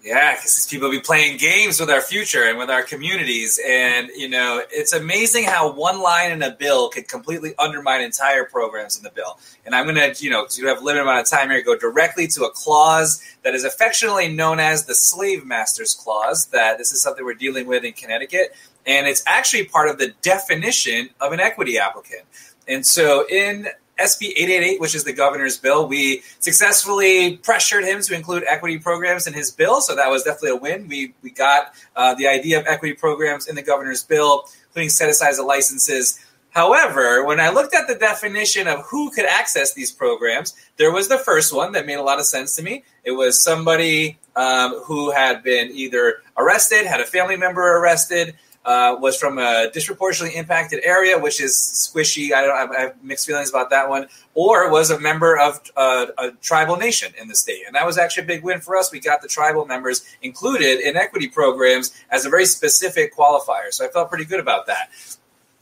Yeah, because these people be playing games with our future and with our communities. And, it's amazing how one line in a bill could completely undermine entire programs in the bill. And I'm going to, because you have a limited amount of time here, go directly to a clause that is affectionately known as the Slave Masters Clause, that this is something we're dealing with in Connecticut. And it's actually part of the definition of an equity applicant. And so in SB 888, which is the governor's bill, we successfully pressured him to include equity programs in his bill. So that was definitely a win. We got the idea of equity programs in the governor's bill, including set-asides of licenses. However, when I looked at the definition of who could access these programs, there was the first one that made a lot of sense to me. It was somebody who had been either arrested, had a family member arrested, was from a disproportionately impacted area, which is squishy. I have mixed feelings about that one. Or was a member of a tribal nation in the state. And that was actually a big win for us. We got the tribal members included in equity programs as a very specific qualifier. So I felt pretty good about that.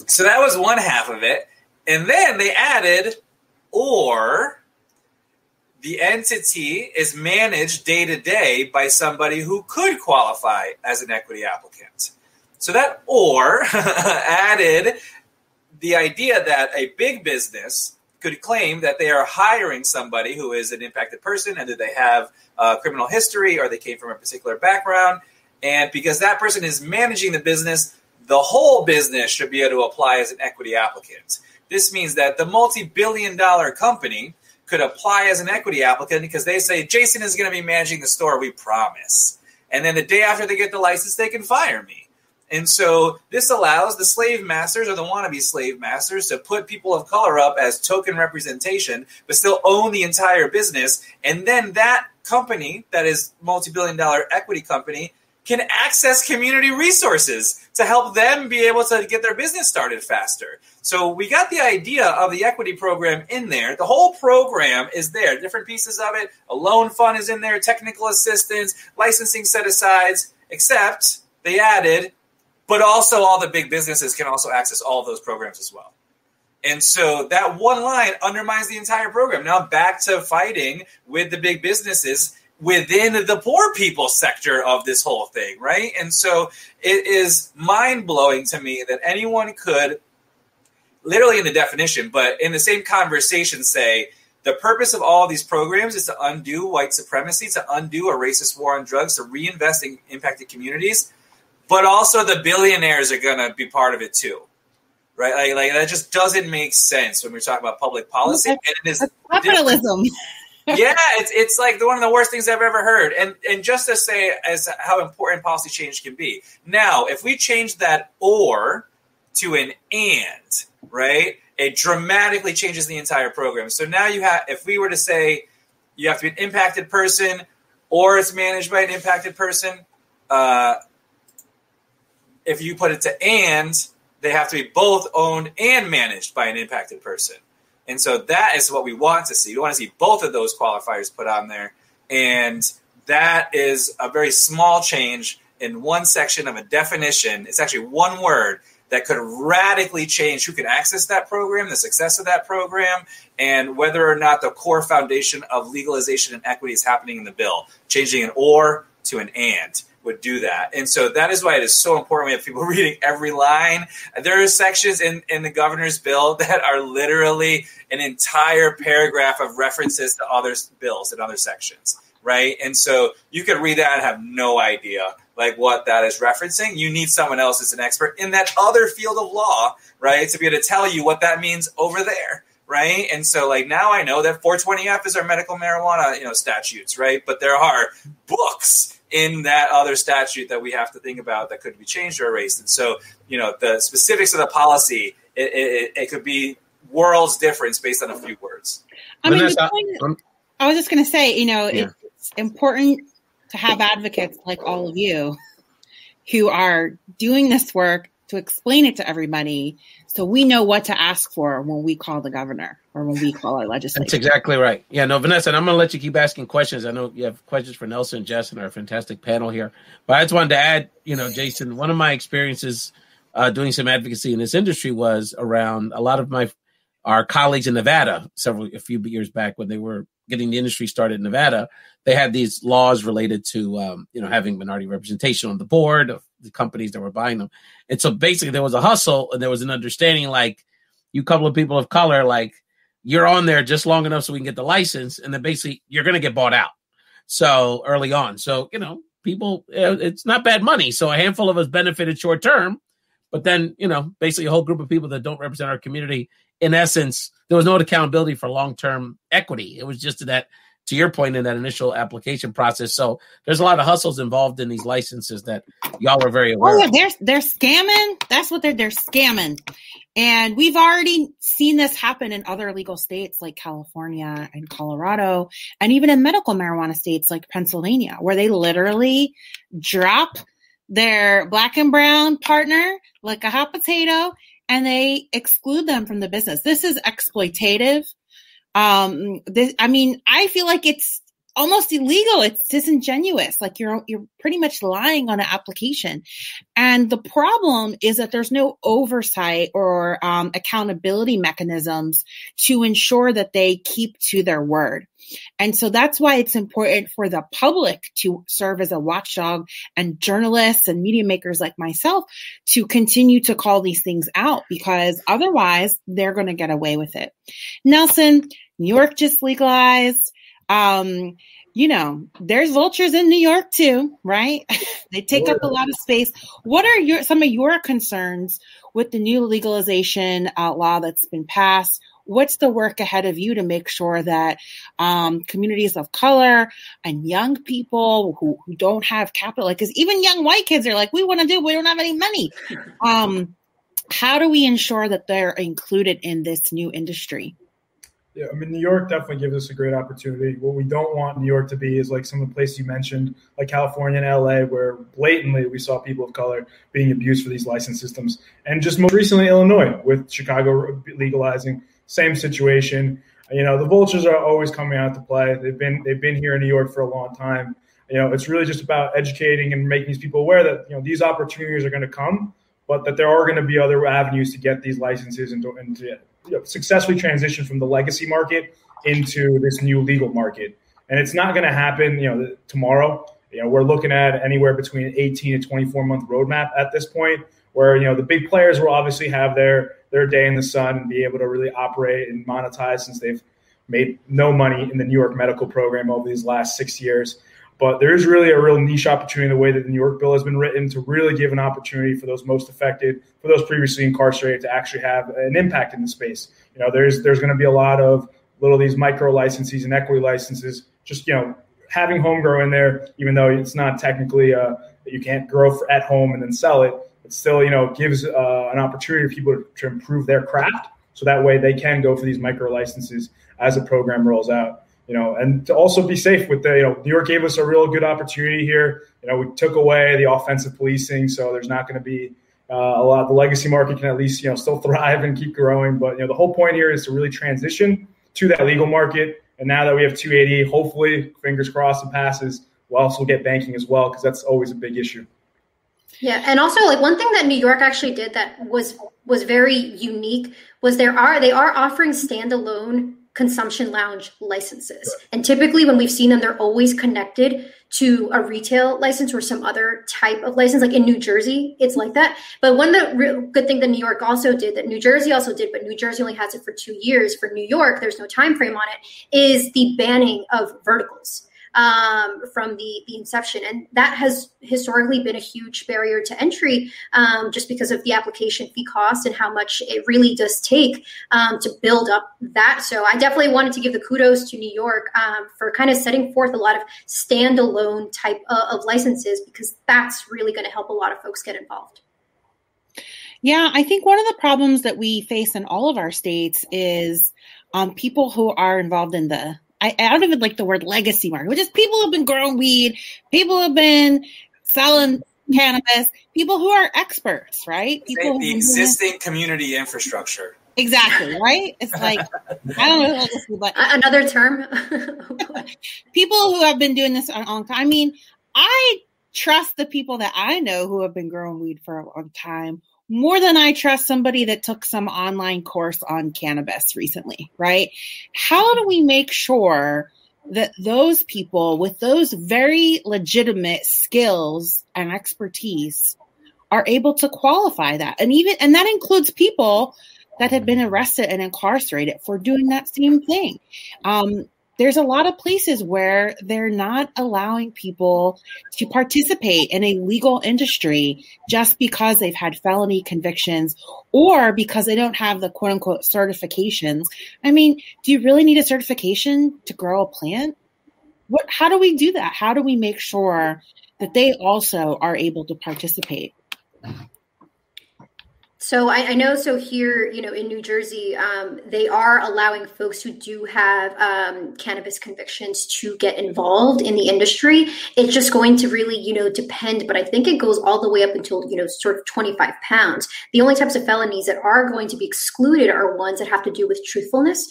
So that was one half of it. And then they added, or the entity is managed day to day by somebody who could qualify as an equity applicant. So that or added the idea that a big business could claim that they are hiring somebody who is an impacted person, and that they have a criminal history or they came from a particular background. And because that person is managing the business, the whole business should be able to apply as an equity applicant. This means that the multi-billion-dollar company could apply as an equity applicant because they say, Jason is going to be managing the store, we promise. And then the day after they get the license, they can fire me. And so this allows the slave masters or the wannabe slave masters to put people of color up as token representation, but still own the entire business. And then that company, that is multi-billion-dollar equity company, can access community resources to help them be able to get their business started faster. So we got the idea of the equity program in there. The whole program is there, different pieces of it. A loan fund is in there, technical assistance, licensing set-asides, except they added, but also all the big businesses can also access all of those programs as well. And so that one line undermines the entire program. Now back to fighting with the big businesses within the poor people sector of this whole thing, right? And so it is mind-blowing to me that anyone could, literally in the definition, but in the same conversation say, the purpose of all of these programs is to undo white supremacy, to undo a racist war on drugs, to reinvest in impacted communities, but also the billionaires are going to be part of it too, right? Like that just doesn't make sense when we're talking about public policy. And it is capitalism. Yeah, it's like one of the worst things I've ever heard. And just to say as how important policy change can be. Now, if we change that or to an and, right, it dramatically changes the entire program. So now you have, if we were to say you have to be an impacted person or it's managed by an impacted person, if you put it to and, they have to be both owned and managed by an impacted person. And so that is what we want to see. We want to see both of those qualifiers put on there. And that is a very small change in one section of a definition. It's actually one word that could radically change who can access that program, the success of that program, and whether or not the core foundation of legalization and equity is happening in the bill. Changing an or to an and would do that. And so that is why it is so important we have people reading every line. There are sections in the governor's bill that are literally an entire paragraph of references to other bills and other sections, right? And so you could read that and have no idea like what that is referencing. You need someone else as an expert in that other field of law, right, to be able to tell you what that means over there. Right. And so like now I know that 420F is our medical marijuana, statutes. Right. But there are books in that other statute that we have to think about that could be changed or erased. And so, the specifics of the policy, it could be worlds difference based on a few words. I was just going to say, it's important to have advocates like all of you who are doing this work to explain it to everybody so we know what to ask for when we call the governor or when we call our legislature. That's exactly right. Yeah, no, Vanessa, and I'm going to let you keep asking questions. I know you have questions for Nelson and Jess and our fantastic panel here. But I just wanted to add, Jason, one of my experiences doing some advocacy in this industry was around a lot of our colleagues in Nevada a few years back when they were getting the industry started in Nevada. They had these laws related to, having minority representation on the board of the companies that were buying them. And so basically there was a hustle and there was an understanding like you couple of people of color, like you're on there just long enough so we can get the license. And then basically you're going to get bought out. So early on. So, people, it's not bad money. So a handful of us benefited short term, but then, basically a whole group of people that don't represent our community, in essence, there was no accountability for long-term equity. It was just that to your point, in that initial application process. So there's a lot of hustles involved in these licenses that y'all are very aware of. They're scamming. That's what they're scamming. And we've already seen this happen in other legal states like California and Colorado, and even in medical marijuana states like Pennsylvania, where they literally drop their black and brown partner like a hot potato and they exclude them from the business. This is exploitative. I feel like it's almost illegal. It's disingenuous. Like you're pretty much lying on an application. And the problem is that there's no oversight or accountability mechanisms to ensure that they keep to their word. And so that's why it's important for the public to serve as a watchdog, and journalists and media makers like myself to continue to call these things out, because otherwise they're going to get away with it. Nelson, New York just legalized. There's vultures in New York too, right? They take up a lot of space. What are some of your concerns with the new legalization law that's been passed? What's the work ahead of you to make sure that communities of color and young people who don't have capital, because even young white kids are like, we don't have any money. How do we ensure that they're included in this new industry? Yeah, New York definitely gives us a great opportunity. What we don't want New York to be is like some of the places you mentioned, like California and LA, where blatantly we saw people of color being abused for these license systems. And just most recently, Illinois, with Chicago legalizing, same situation. The vultures are always coming out to play. They've been here in New York for a long time. It's really just about educating and making these people aware that, these opportunities are going to come, but that there are going to be other avenues to get these licenses and to successfully transition from the legacy market into this new legal market. And it's not going to happen, tomorrow. We're looking at anywhere between 18 to 24 month roadmap at this point, where, the big players will obviously have their day in the sun and be able to really operate and monetize, since they've made no money in the New York medical program over these last 6 years. But there is really a real niche opportunity in the way that the New York bill has been written to really give an opportunity for those most affected, for those previously incarcerated, to actually have an impact in the space. There's going to be a lot of these micro licenses and equity licenses, just, having home grow in there, even though it's not technically, you can't grow at home and then sell it. It still, gives an opportunity for people to improve their craft, so that way they can go for these micro licenses as the program rolls out. And to also be safe with New York gave us a real good opportunity here. We took away the offensive policing, so there's not going to be a lot. The legacy market can at least, still thrive and keep growing. But, the whole point here is to really transition to that legal market. And now that we have 280, hopefully, fingers crossed, it passes, we'll also get banking as well, because that's always a big issue. Yeah, and also one thing that New York actually did that was very unique was they are offering standalone consumption lounge licenses. And typically when we've seen them, they're always connected to a retail license or some other type of license. Like in New Jersey, it's like that. But one of the real good thing that New York also did, that New Jersey also did, but New Jersey only has it for 2 years. For New York, there's no time frame on it, is the banning of verticals from the inception. And that has historically been a huge barrier to entry, just because of the application fee cost and how much it really does take to build up that. So I definitely wanted to give the kudos to New York for kind of setting forth a lot of standalone type of licenses, because that's really going to help a lot of folks get involved. Yeah, I think one of the problems that we face in all of our states is people who are involved in I don't even like the word legacy market, which is people who have been growing weed, people who have been selling cannabis, people who are experts, right? People the existing community infrastructure. Exactly, right? It's like, I don't know legacy, but another term. People who have been doing this a long time. I mean, I trust the people that I know who have been growing weed for a long time more than I trust somebody that took some online course on cannabis recently, right? How do we make sure that those people with those very legitimate skills and expertise are able to qualify that? And that includes people that have been arrested and incarcerated for doing that same thing. There's a lot of places where they're not allowing people to participate in a legal industry just because they've had felony convictions or because they don't have the quote unquote certifications. I mean, do you really need a certification to grow a plant? how do we do that? How do we make sure that they also are able to participate? So I know, so here, in New Jersey, they are allowing folks who do have cannabis convictions to get involved in the industry. It's just going to really, depend, but I think it goes all the way up until, sort of 25 pounds. The only types of felonies that are going to be excluded are ones that have to do with truthfulness.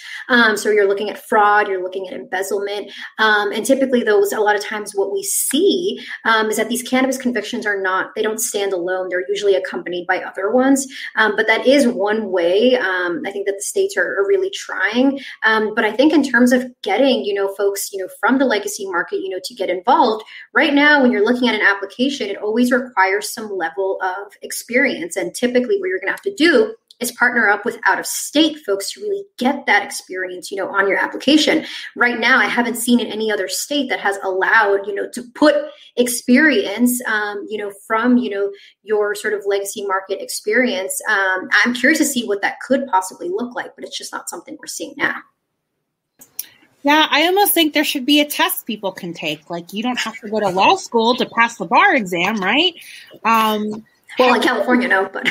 So you're looking at fraud, you're looking at embezzlement. And typically those, a lot of times what we see is that these cannabis convictions they don't stand alone. They're usually accompanied by other ones. But that is one way I think that the states are really trying. But I think in terms of getting, folks, from the legacy market, to get involved, right now, when you're looking at an application, it always requires some level of experience. And typically what you're going to have to do is partner up with out-of-state folks to really get that experience, on your application. Right now, I haven't seen in any other state that has allowed, to put experience, from, your sort of legacy market experience. I'm curious to see what that could possibly look like, but it's just not something we're seeing now. Yeah, I almost think there should be a test people can take. Like, you don't have to go to law school to pass the bar exam, right? Well, in California, no, but...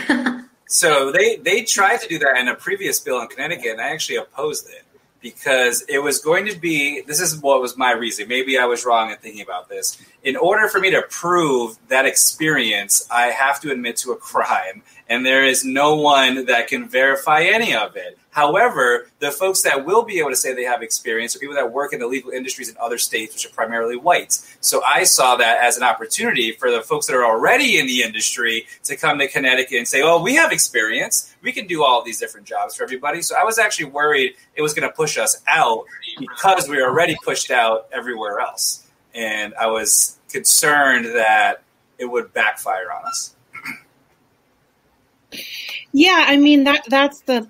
So they tried to do that in a previous bill in Connecticut, and I actually opposed it because it was going to be, this is what was my reason. Maybe I was wrong in thinking about this. In order for me to prove that experience, I have to admit to a crime, and there is no one that can verify any of it. However, the folks that will be able to say they have experience are people that work in the legal industries in other states, which are primarily whites. So I saw that as an opportunity for the folks that are already in the industry to come to Connecticut and say, oh, we have experience. We can do all of these different jobs for everybody. So I was actually worried it was going to push us out because we were already pushed out everywhere else. And I was concerned that it would backfire on us. Yeah, I mean, that's the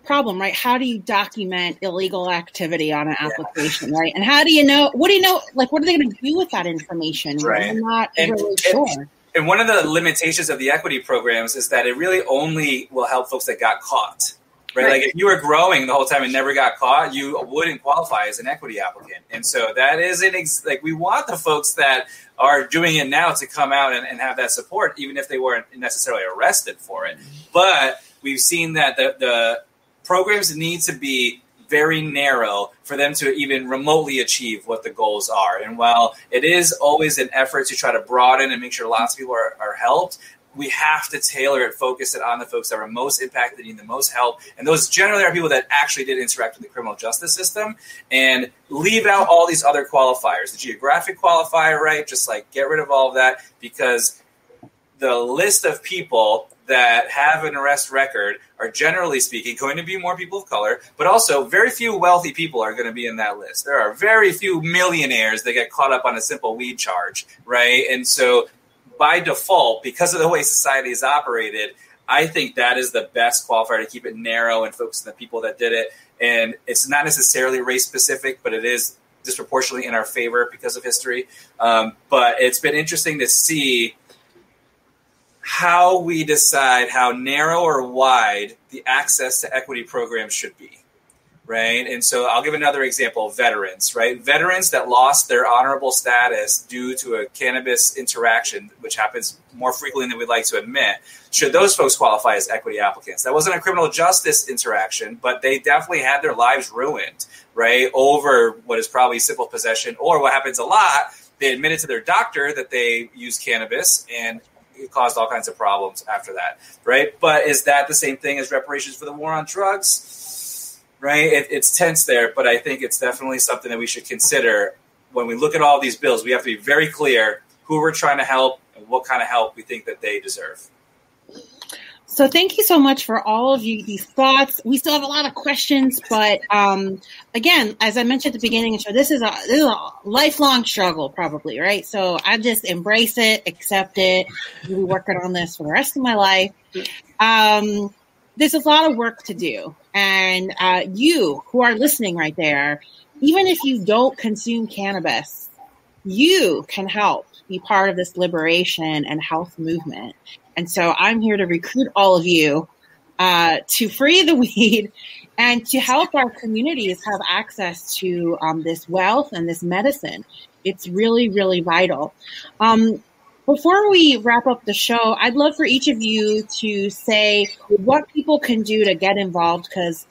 problem, right? How do you document illegal activity on an application, right? And how do you know, what are they going to do with that information? Right. I'm not really sure. And one of the limitations of the equity programs is that it really only will help folks that got caught, right? Like if you were growing the whole time and never got caught, you wouldn't qualify as an equity applicant. And so that isn't like we want the folks that are doing it now to come out and have that support, even if they weren't necessarily arrested for it. But we've seen that the programs need to be very narrow for them to even remotely achieve what the goals are. And while it is always an effort to try to broaden and make sure lots of people are helped, we have to tailor it, focus it on the folks that are most impacted, need the most help. And those generally are people that actually did interact with the criminal justice system, and leave out all these other qualifiers. The geographic qualifier, right? Just like get rid of all of that, because the list of people that have an arrest record are generally speaking going to be more people of color, but also very few wealthy people are going to be in that list. There are very few millionaires that get caught up on a simple weed charge, right? And so by default, because of the way society is operated, I think that is the best qualifier to keep it narrow and focus on the people that did it. And it's not necessarily race specific, but it is disproportionately in our favor because of history. But it's been interesting to see how we decide how narrow or wide the access to equity programs should be, right? And so I'll give another example, veterans, right? Veterans that lost their honorable status due to a cannabis interaction, which happens more frequently than we'd like to admit, should those folks qualify as equity applicants? That wasn't a criminal justice interaction, but they definitely had their lives ruined, right, over what is probably simple possession, or what happens a lot, they admitted to their doctor that they used cannabis, and it caused all kinds of problems after that, right? But is that the same thing as reparations for the war on drugs, right? It's tense there, but I think it's definitely something that we should consider when we look at all these bills. We have to be very clear who we're trying to help and what kind of help we think that they deserve. So thank you so much for all of these thoughts. We still have a lot of questions, but again, as I mentioned at the beginning of the show, this is a lifelong struggle, probably, right? So I just embrace it, accept it. I'll be working on this for the rest of my life. There's a lot of work to do, and you who are listening right there, even if you don't consume cannabis, you can help be part of this liberation and health movement. And so I'm here to recruit all of you to free the weed and to help our communities have access to this wealth and this medicine. It's really, really vital. Before we wrap up the show, I'd love for each of you to say what people can do to get involved, because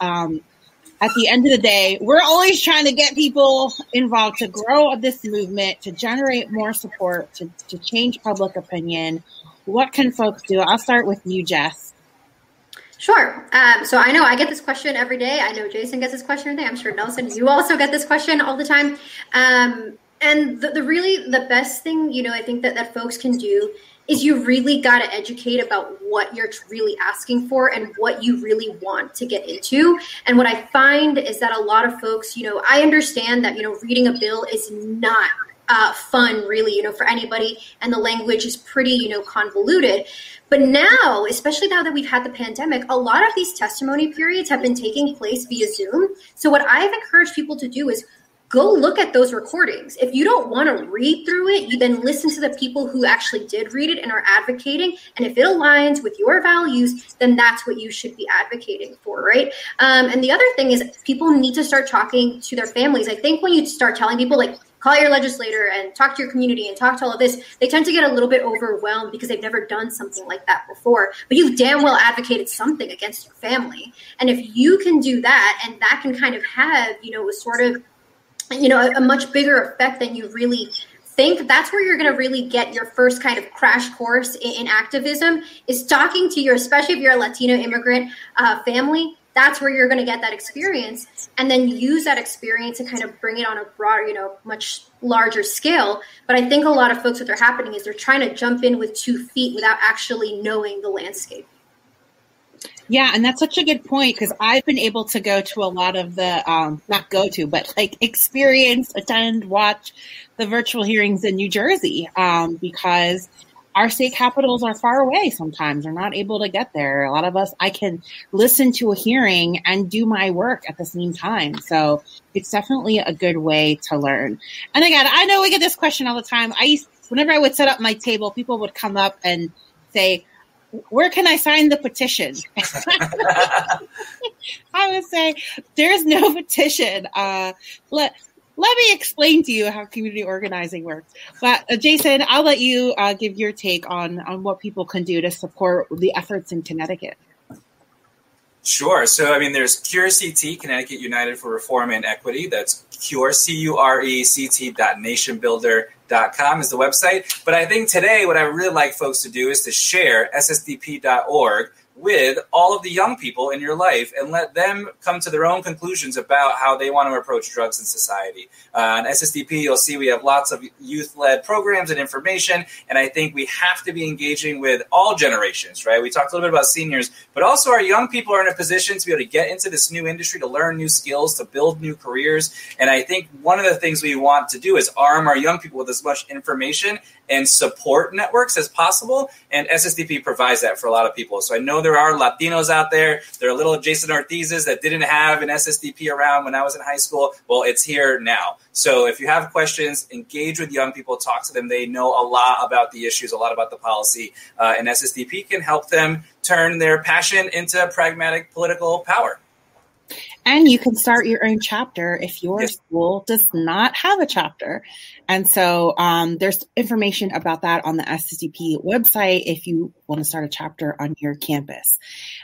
at the end of the day, we're always trying to get people involved to grow this movement, to generate more support, to change public opinion. What can folks do? I'll start with you, Jess. Sure. So I know I get this question every day. I know Jason gets this question every day. I'm sure Nelson, you also get this question all the time. And the best thing, I think that folks can do is you really got to educate about what you're really asking for and what you really want to get into. And what I find is that a lot of folks, I understand that, reading a bill is not fun really, for anybody. And the language is pretty, convoluted. But now, especially now that we've had the pandemic, a lot of these testimony periods have been taking place via Zoom. So what I've encouraged people to do is go look at those recordings. If you don't want to read through it, you then listen to the people who actually did read it and are advocating. And if it aligns with your values, then that's what you should be advocating for, right? And the other thing is people need to start talking to their families. I think when you start telling people, like, call your legislator and talk to your community and talk to all of this, they tend to get a little bit overwhelmed because they've never done something like that before. But you've damn well advocated something against your family. And if you can do that, and that can kind of have, a sort of, a much bigger effect than you really think, that's where you're going to really get your first kind of crash course in activism, is talking to especially if you're a Latino immigrant family. That's where you're going to get that experience, and then use that experience to kind of bring it on a broader, much larger scale. But I think a lot of folks, what they're happening is they're trying to jump in with 2 feet without actually knowing the landscape. Yeah, and that's such a good point, because I've been able to go to a lot of the, not go to, but like experience, attend, watch the virtual hearings in New Jersey, because our state capitals are far away sometimes. We're not able to get there. A lot of us, I can listen to a hearing and do my work at the same time. So it's definitely a good way to learn. And again, I know we get this question all the time. Whenever I would set up my table, people would come up and say, where can I sign the petition? I would say, there's no petition. Let me explain to you how community organizing works. But Jason, I'll let you give your take on what people can do to support the efforts in Connecticut. Sure. So, there's CureCT, Connecticut United for Reform and Equity. That's Cure, CURECT.nationbuilder.com is the website. But I think today what I really like folks to do is to share ssdp.org with all of the young people in your life and let them come to their own conclusions about how they want to approach drugs in society. On SSDP, you'll see we have lots of youth-led programs and information, and I think we have to be engaging with all generations, right? We talked a little bit about seniors, but also our young people are in a position to be able to get into this new industry, to learn new skills, to build new careers, and I think one of the things we want to do is arm our young people with as much information and support networks as possible, and SSDP provides that for a lot of people. So I know there are Latinos out there. There are little Jason Ortizes that didn't have an SSDP around when I was in high school. Well, it's here now. So if you have questions, engage with young people, talk to them. They know a lot about the issues, a lot about the policy, and SSDP can help them turn their passion into pragmatic political power. And you can start your own chapter if your school does not have a chapter. And so there's information about that on the SSDP website if you want to start a chapter on your campus.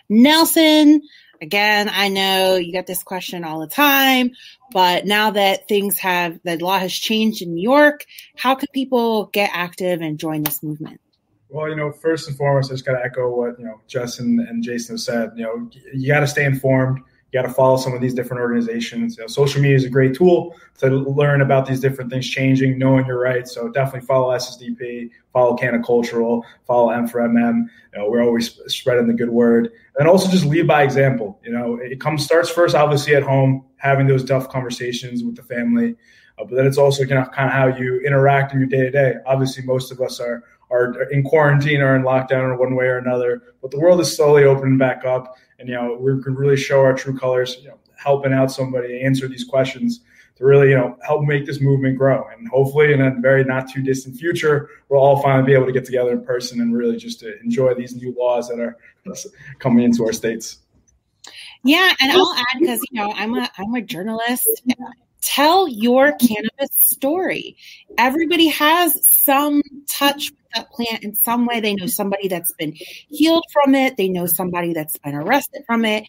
Nelson, again, I know you get this question all the time, but now that the law has changed in New York, how can people get active and join this movement? Well, first and foremost, I just got to echo what, Jess and Jason have said. You got to stay informed. You got to follow some of these different organizations. Social media is a great tool to learn about these different things changing, knowing your rights. So definitely follow SSDP, follow Canna Cultural, follow M4MM. We're always spreading the good word. And also just lead by example. It starts first, obviously, at home, having those tough conversations with the family. But then it's also kind of how you interact in your day-to-day. Obviously, most of us are in quarantine or in lockdown in one way or another. But the world is slowly opening back up. And, we can really show our true colors, helping out somebody, answer these questions to really, help make this movement grow. And hopefully in a very not too distant future, we'll all finally be able to get together in person and really just to enjoy these new laws that are coming into our states. Yeah, and I'll add, because I'm a journalist. Tell your cannabis story. Everybody has some touch with that plant in some way. They know somebody that's been healed from it. They know somebody that's been arrested from it.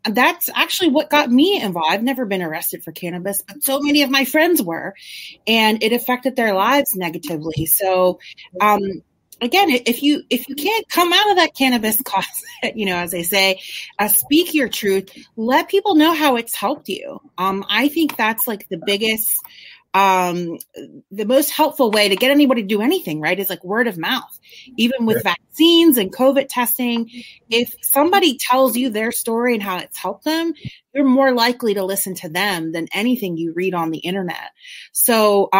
That's actually what got me involved. I've never been arrested for cannabis, but so many of my friends were, and it affected their lives negatively. So, again, if you can't come out of that cannabis closet, as they say, speak your truth. Let people know how it's helped you. I think that's like the biggest, the most helpful way to get anybody to do anything, right? Is like word of mouth. Even with vaccines and COVID testing, if somebody tells you their story and how it's helped them, you're more likely to listen to them than anything you read on the internet. So,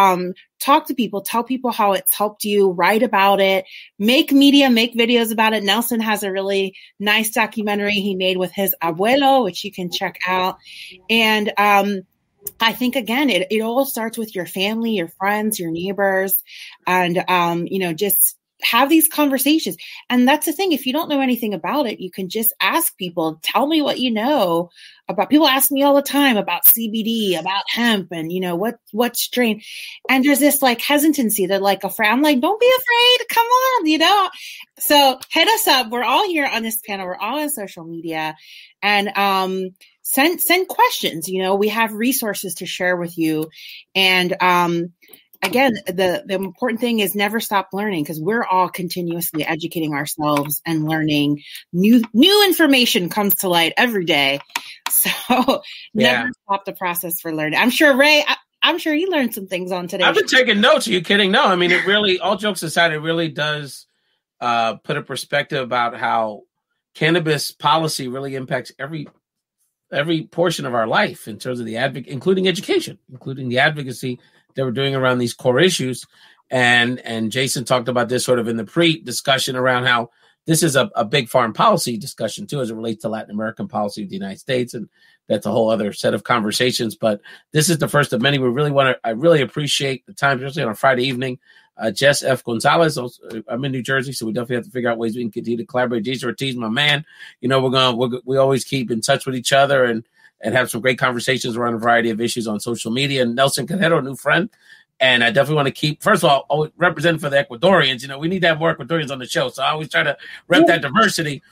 talk to people, tell people how it's helped you, write about it, make media, make videos about it. Nelson has a really nice documentary he made with his abuelo, which you can check out. And, I think, again, it all starts with your family, your friends, your neighbors, and, just have these conversations. And that's the thing. If you don't know anything about it, you can just ask people, tell me what you know about. People ask me all the time about CBD, about hemp, and, what strain. And there's this like hesitancy. They're like afraid. I'm like, don't be afraid. Come on, So hit us up. We're all here on this panel. We're all on social media. And, send questions. We have resources to share with you. And, again, the important thing is never stop learning, because we're all continuously educating ourselves and learning. New information comes to light every day. So never stop the process for learning. I'm sure, Ray, I'm sure you learned some things on today. I've been taking notes. Are you kidding? No, I mean, it really, all jokes aside, it really does put a perspective about how cannabis policy really impacts every portion of our life in terms of the including education, including the advocacy that we're doing around these core issues. And Jason talked about this sort of in the pre-discussion around how this is a big foreign policy discussion too, as it relates to Latin American policy of the United States. And that's a whole other set of conversations, but this is the first of many. I really appreciate the time, especially on a Friday evening. Jess F. Gonzalez, I'm in New Jersey, so we definitely have to figure out ways we can continue to collaborate. Jason Ortiz, my man, we always keep in touch with each other and have some great conversations around a variety of issues on social media. And Nelson Guerrero, a new friend. And I definitely want to keep, first of all, representing for the Ecuadorians. We need to have more Ecuadorians on the show. So I always try to rep that diversity.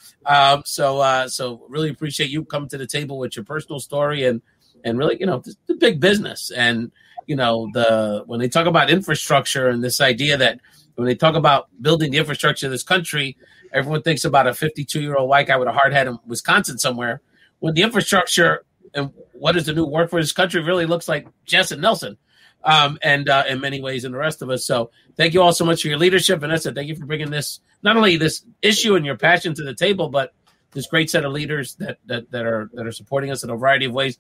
So really appreciate you coming to the table with your personal story and really, the big business. And, when they talk about infrastructure and this idea that when they talk about building the infrastructure of this country, everyone thinks about a 52-year-old white guy with a hard hat in Wisconsin somewhere. When the infrastructure and what is the new work for this country really looks like Jess and Nelson. And in many ways, and the rest of us. So thank you all so much for your leadership. Vanessa, thank you for bringing this, not only this issue and your passion to the table, but this great set of leaders that are supporting us in a variety of ways.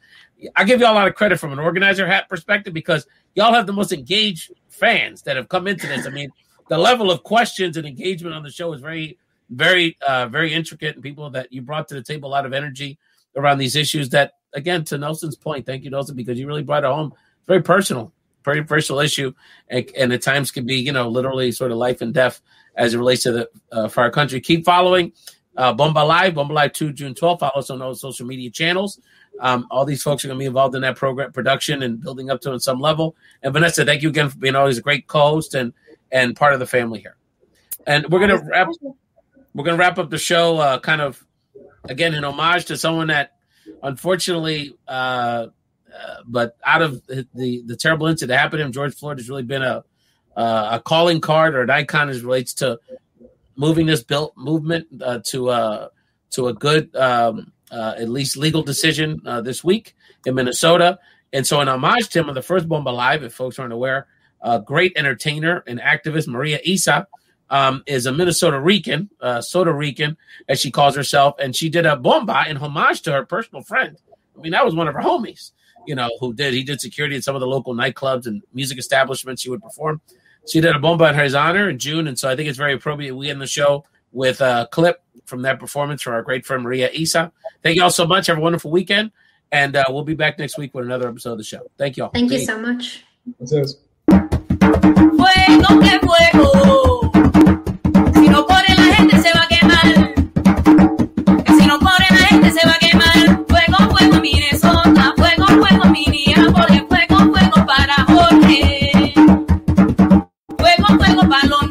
I give you all a lot of credit from an organizer hat perspective, because y'all have the most engaged fans that have come into this. I mean, the level of questions and engagement on the show is very, very, very intricate, and people that you brought to the table a lot of energy around these issues that, again, to Nelson's point, thank you, Nelson, because you really brought it home. It's very personal issue, and at times can be, literally sort of life and death as it relates to the for our country. Keep following Bomba Live 2, June 12th. Follow us on all social media channels. All these folks are going to be involved in that program production and building up to it on some level. And Vanessa, thank you again for being always a great co-host and part of the family here. And we're going to wrap up the show kind of, again, in homage to someone that unfortunately, but out of the terrible incident that happened to him, George Floyd has really been a calling card or an icon as it relates to moving this movement to a good, at least legal decision this week in Minnesota. And so in homage to him on the first Bomba Live, if folks aren't aware, great entertainer and activist Maria Isa is a Minnesota Rican, Soda Rican, as she calls herself. And she did a bomba in homage to her personal friend. I mean, that was one of her homies, he did security at some of the local nightclubs and music establishments she would perform. She did a bomba in his honor in June, and so I think it's very appropriate we end the show with a clip from that performance from our great friend Maria Isa. Thank you all so much. Have a wonderful weekend, and we'll be back next week with another episode of the show. Thank you all. Thank you so much. That's Fuego, que fuego. Si no pone la gente se va a quemar. Si no pone la gente se va a quemar. fuego, palo